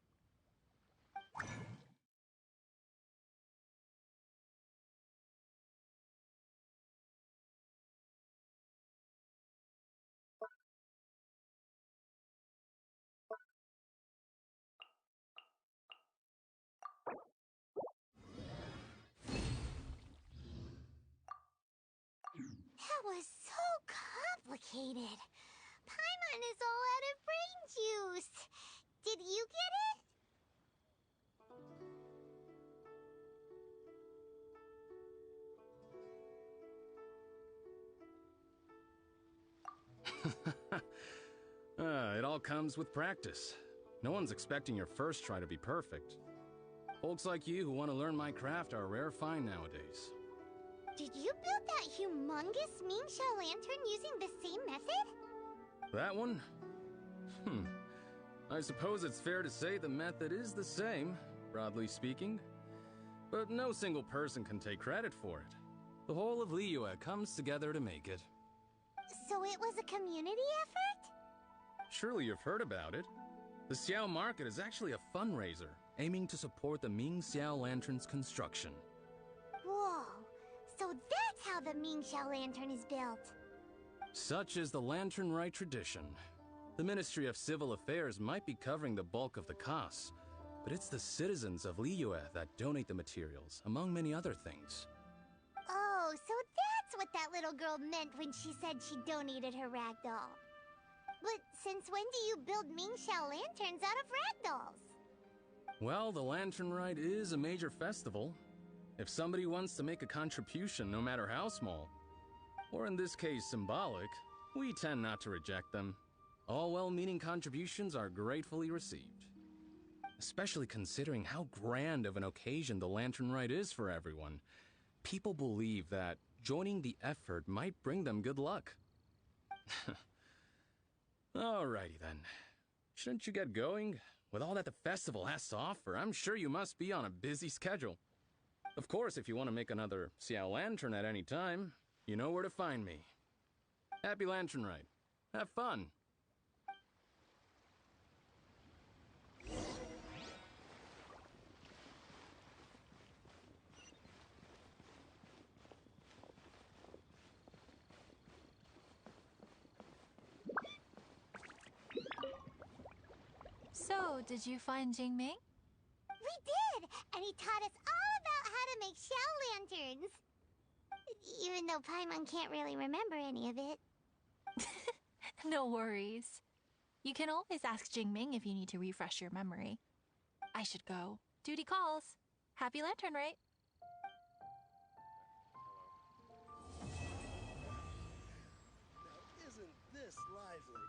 That was so complicated. Paimon is all out of brain juice. Did you get it? It all comes with practice. No one's expecting your first try to be perfect. Folks like you who want to learn my craft are a rare find nowadays. Did you build that humongous Mingxiao lantern using the same method? That one? I suppose it's fair to say the method is the same, broadly speaking. But no single person can take credit for it. The whole of Liyue comes together to make it. So it was a community effort? Surely you've heard about it. The XIAO Market is actually a fundraiser, aiming to support the Mingxiao Lantern's construction. Whoa, so that's how the Mingxiao lantern is built. Such is the Lantern Rite tradition. The Ministry of Civil Affairs might be covering the bulk of the costs, but it's the citizens of Liyue that donate the materials, among many other things. Oh, so that's what that little girl meant when she said she donated her ragdoll. But since when do you build Mingxiao lanterns out of ragdolls? Well, the Lantern Rite is a major festival. If somebody wants to make a contribution, no matter how small, or in this case symbolic, we tend not to reject them. All well-meaning contributions are gratefully received. Especially considering how grand of an occasion the Lantern Rite is for everyone. People believe that joining the effort might bring them good luck. Alrighty then. Shouldn't you get going? With all that the festival has to offer, I'm sure you must be on a busy schedule. Of course, if you want to make another XIAO lantern at any time, you know where to find me. Happy Lantern Rite. Have fun. So, did you find Jingming? We did! And he taught us all about how to make XIAO lanterns. Even Even though Paimon can't really remember any of it. No worries. You can always ask Jingming if you need to refresh your memory. I should go. Duty calls. Happy Lantern, right? Now, isn't this lively?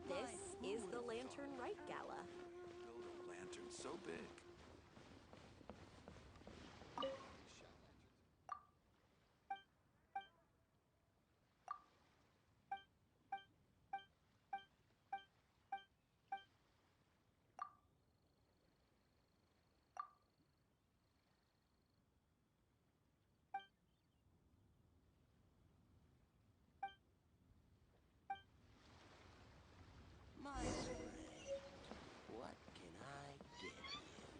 This is the Lantern Rite Gala. Build a lantern so big. My friend, what can I get you?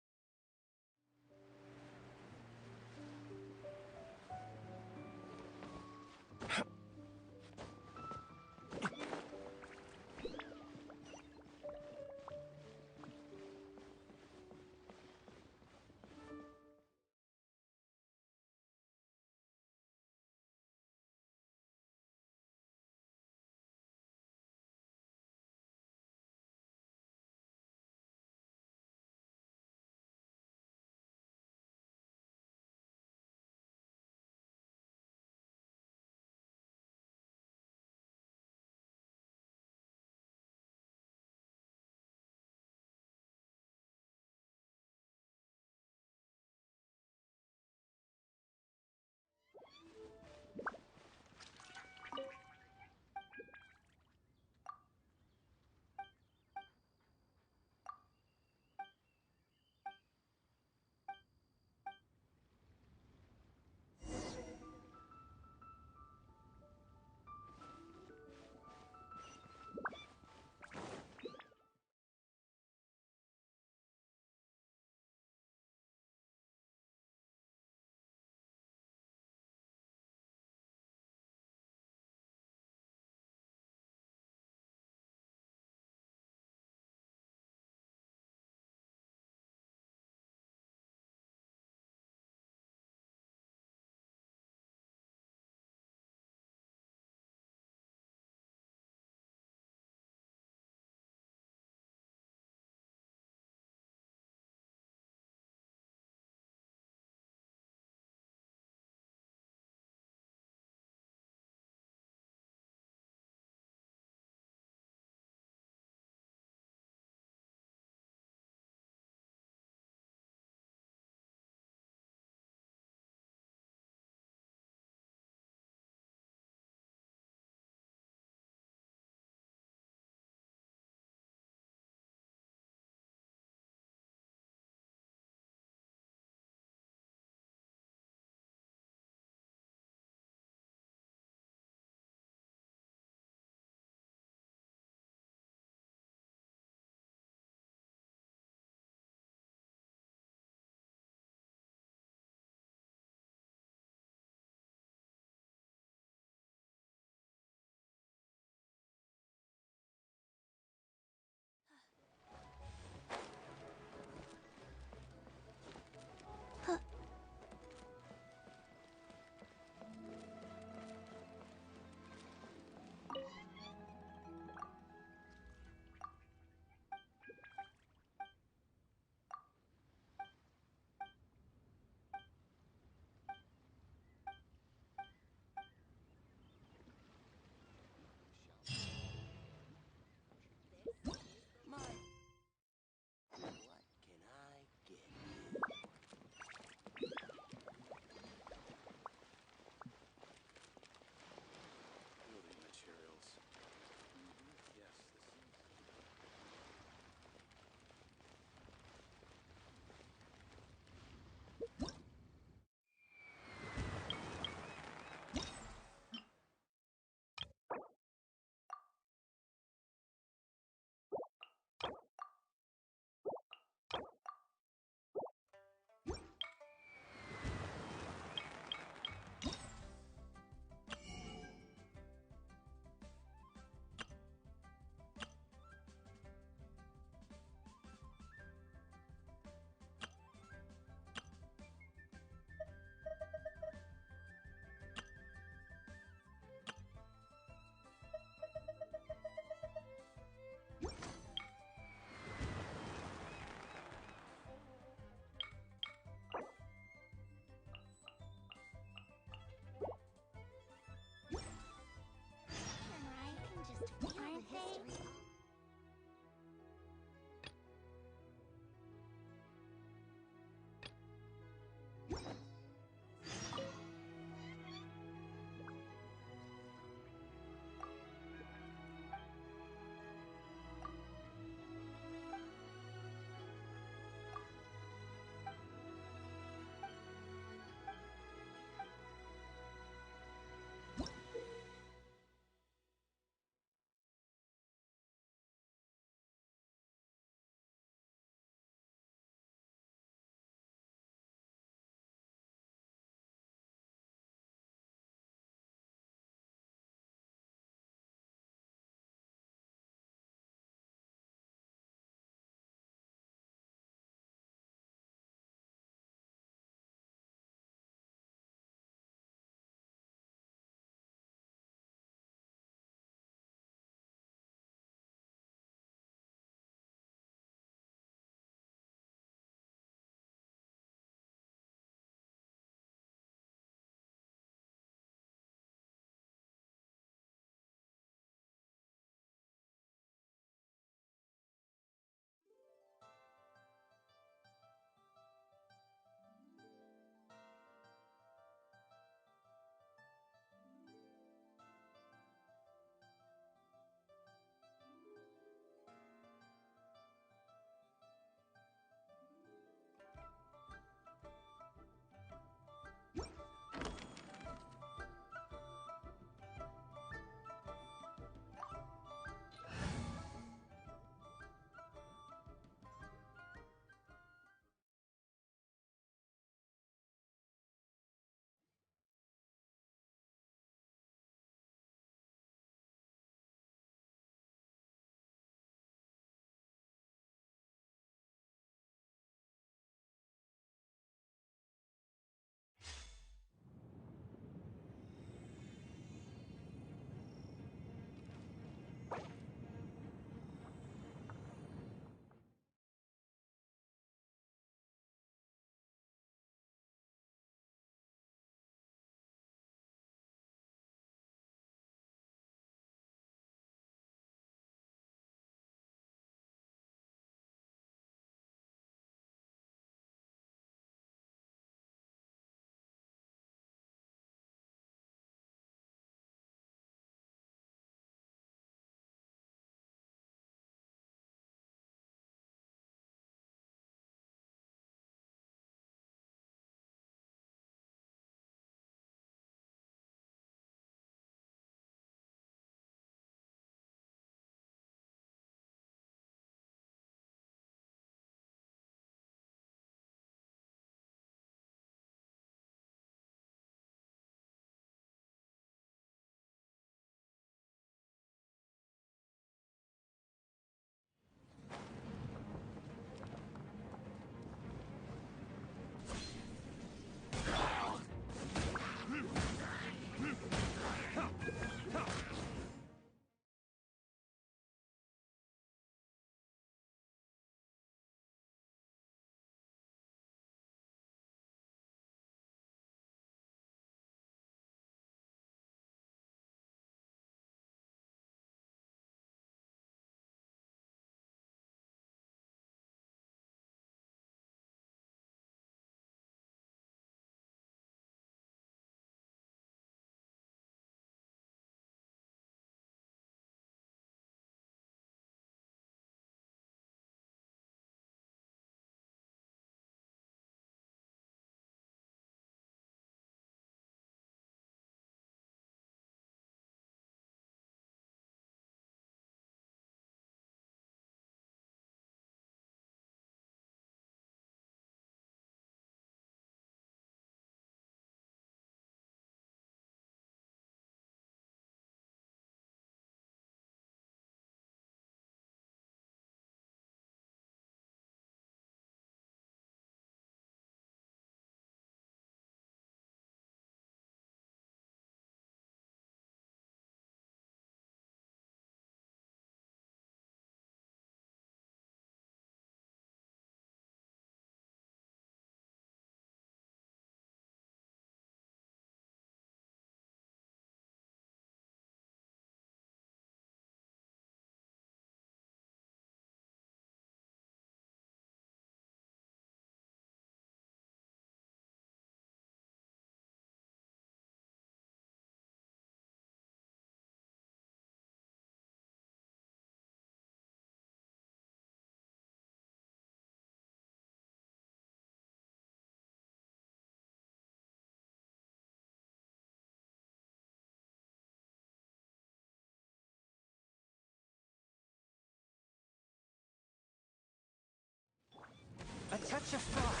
Flash of Frost!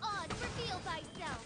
Odd, reveal thyself!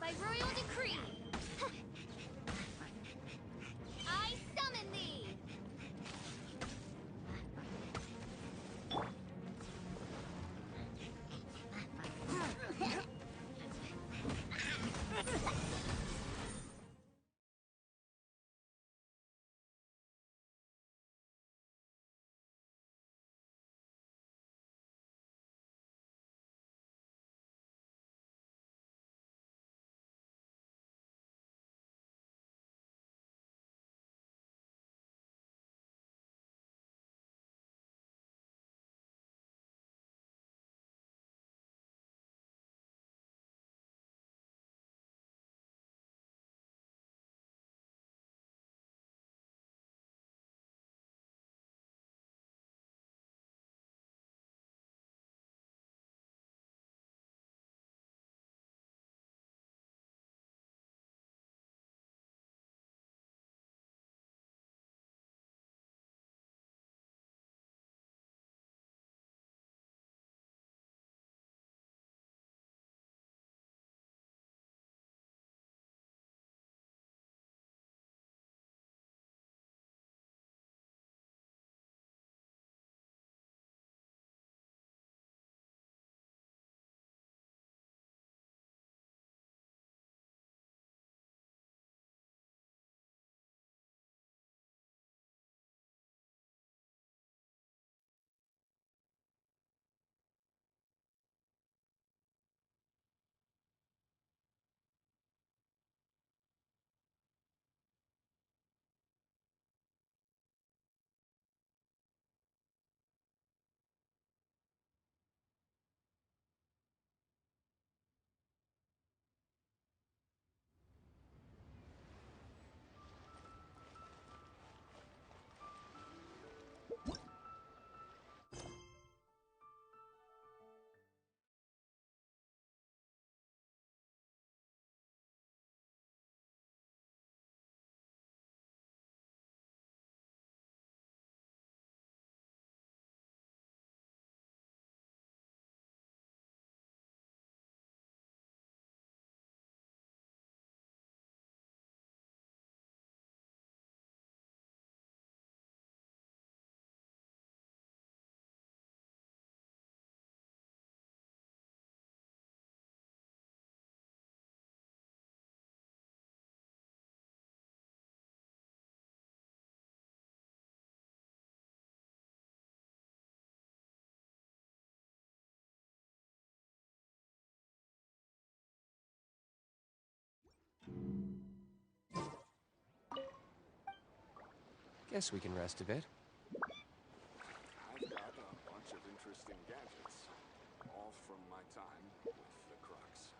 By royal decree, I summon thee! Guess we can rest a bit. I've got a bunch of interesting gadgets, all from my time with the Crux.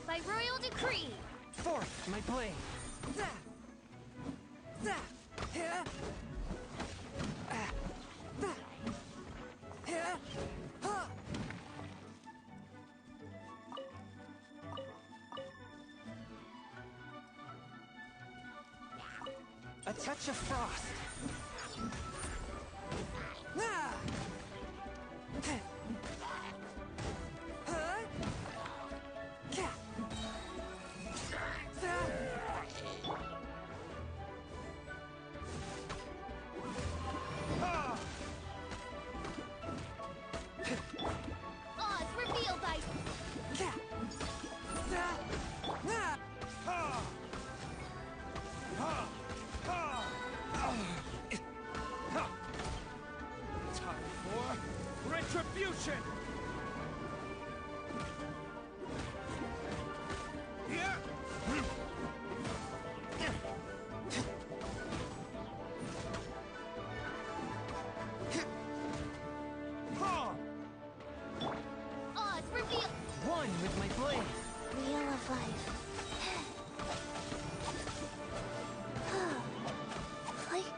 By royal decree. Forth, my blade. A touch of frost. Oz revealed by Time for retribution! Oz revealed. One with my blade. Wheel of life. Like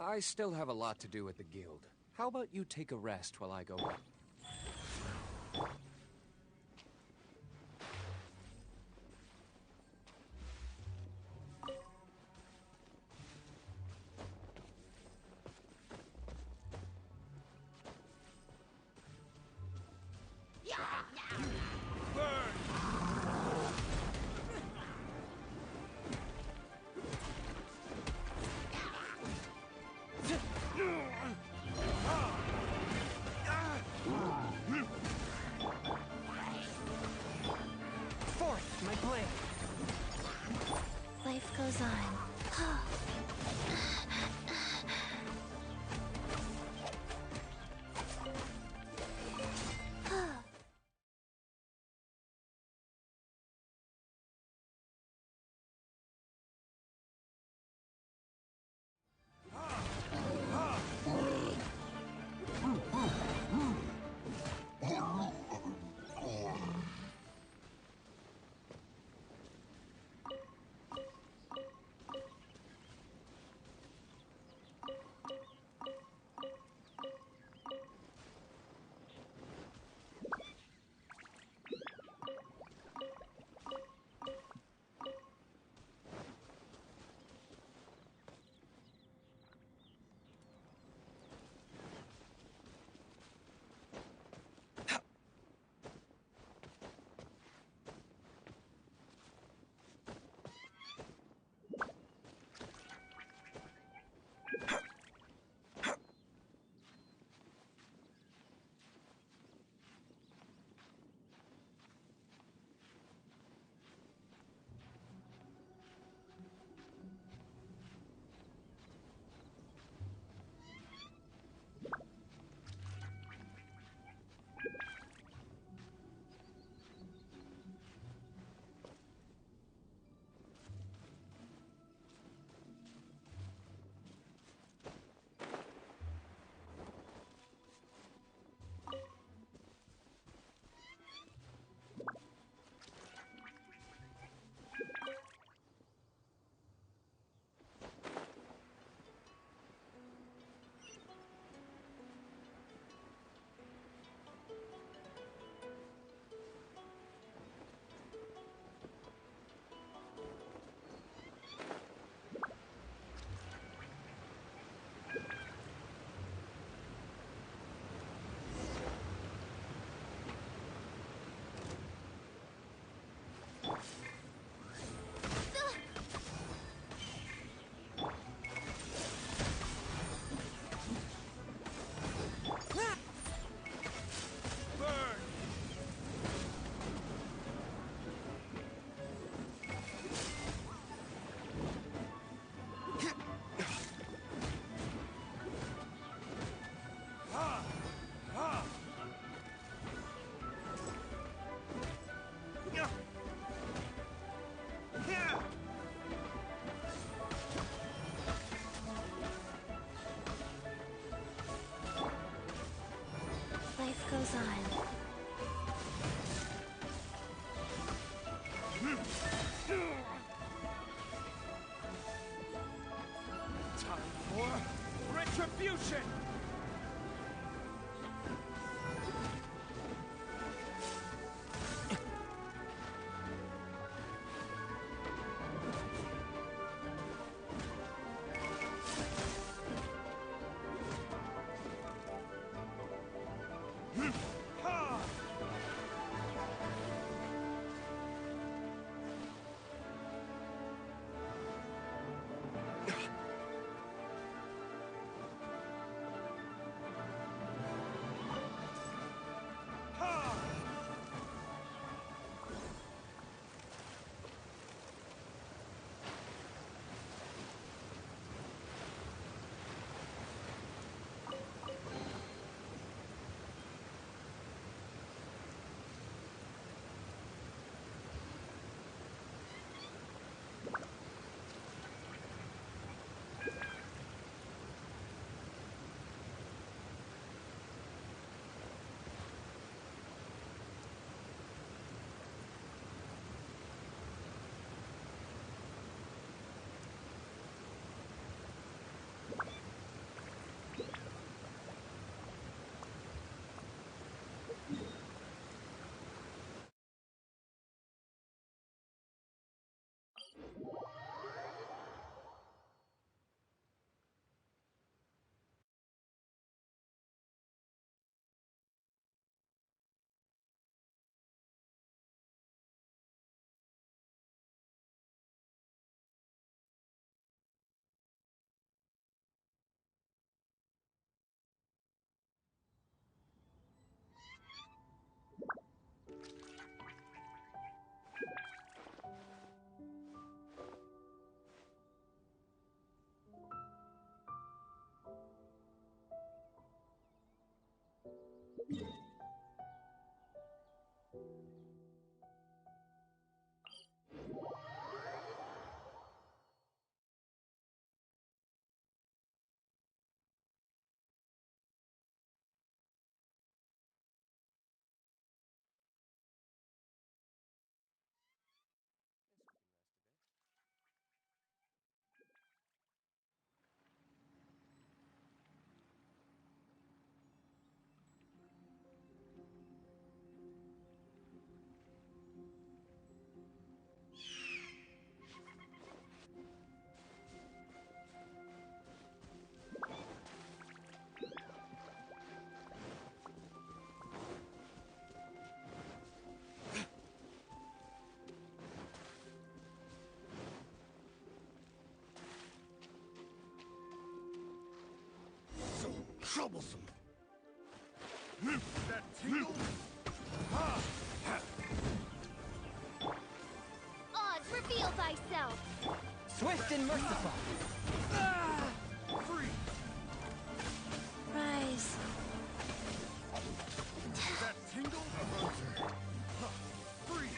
I still have a lot to do at the guild. How about you take a rest while I go? Forth, my blade. Life goes on. Troublesome. That tingle? Oz, reveal thyself! Swift and merciful. Free. Rise. That tingle? Free.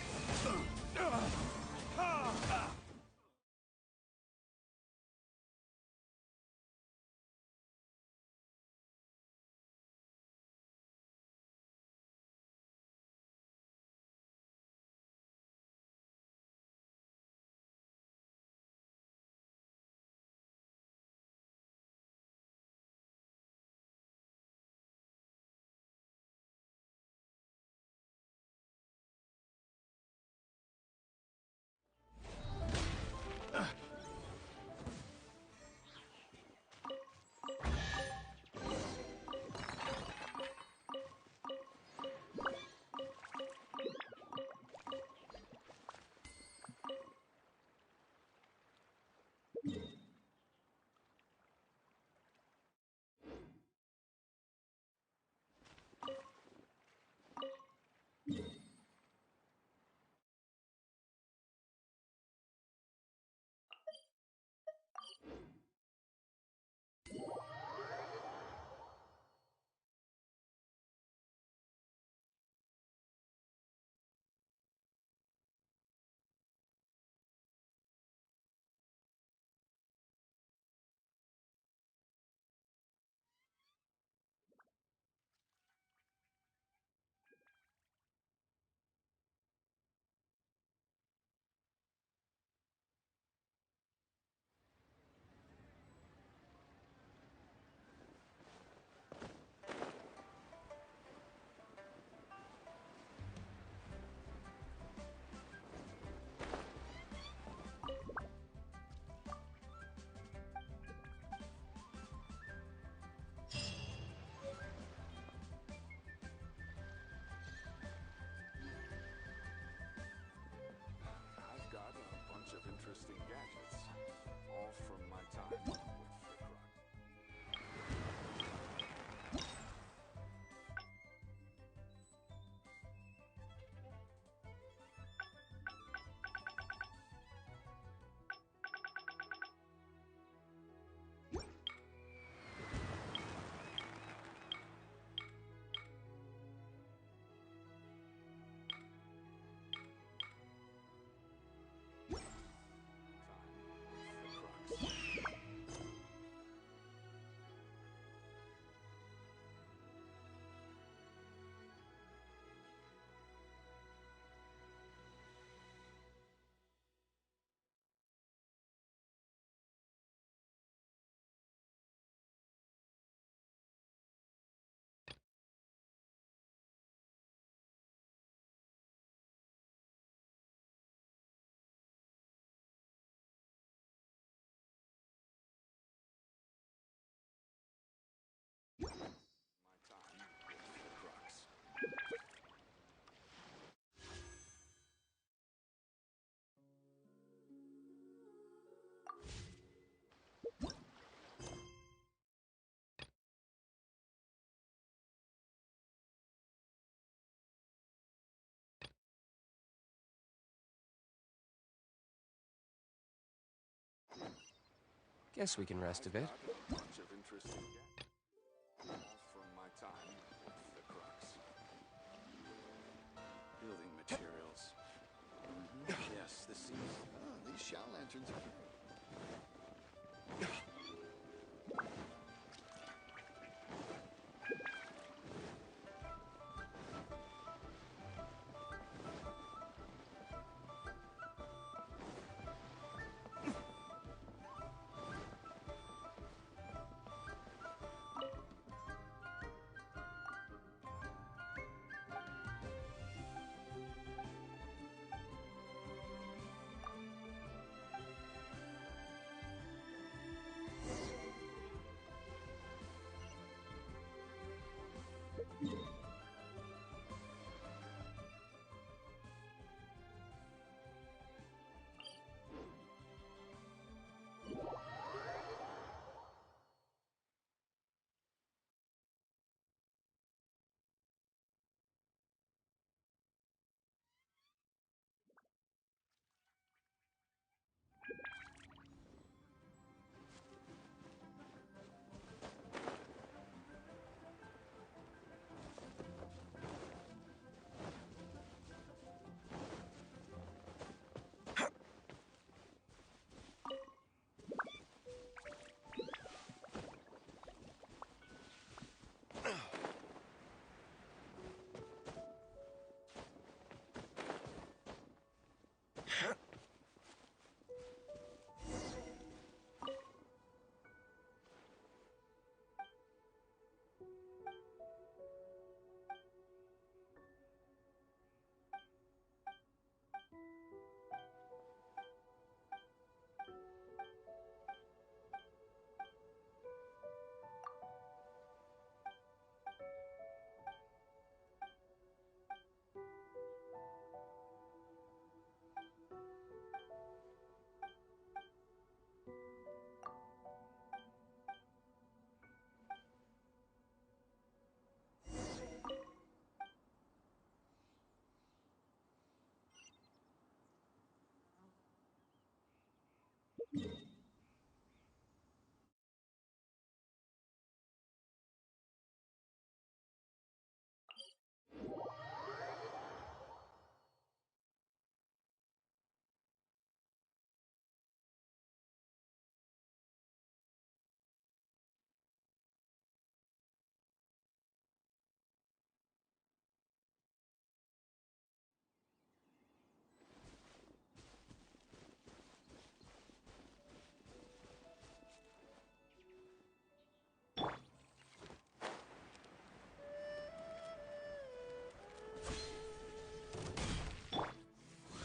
I've got a bunch of interesting gadgets, all from my time with the Croc. My time with the Crocs. Guess we can rest a bit. I've got a bunch of interesting gadgets, all from my time with the Crocs. lanterns are great.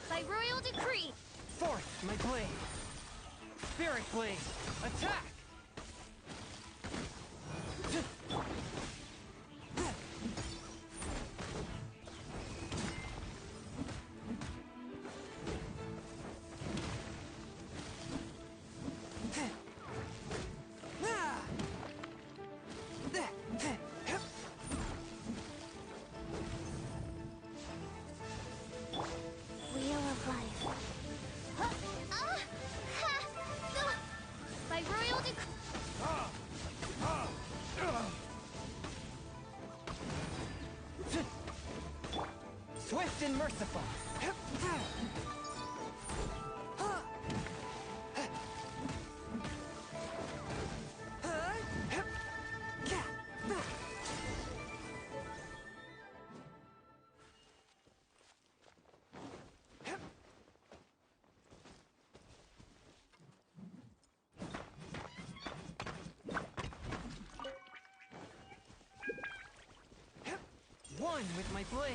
By royal decree! Forth, my blade! Spirit blade, attack! Wheel of life. By royal decree. Swift and merciful! One with my blade!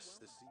This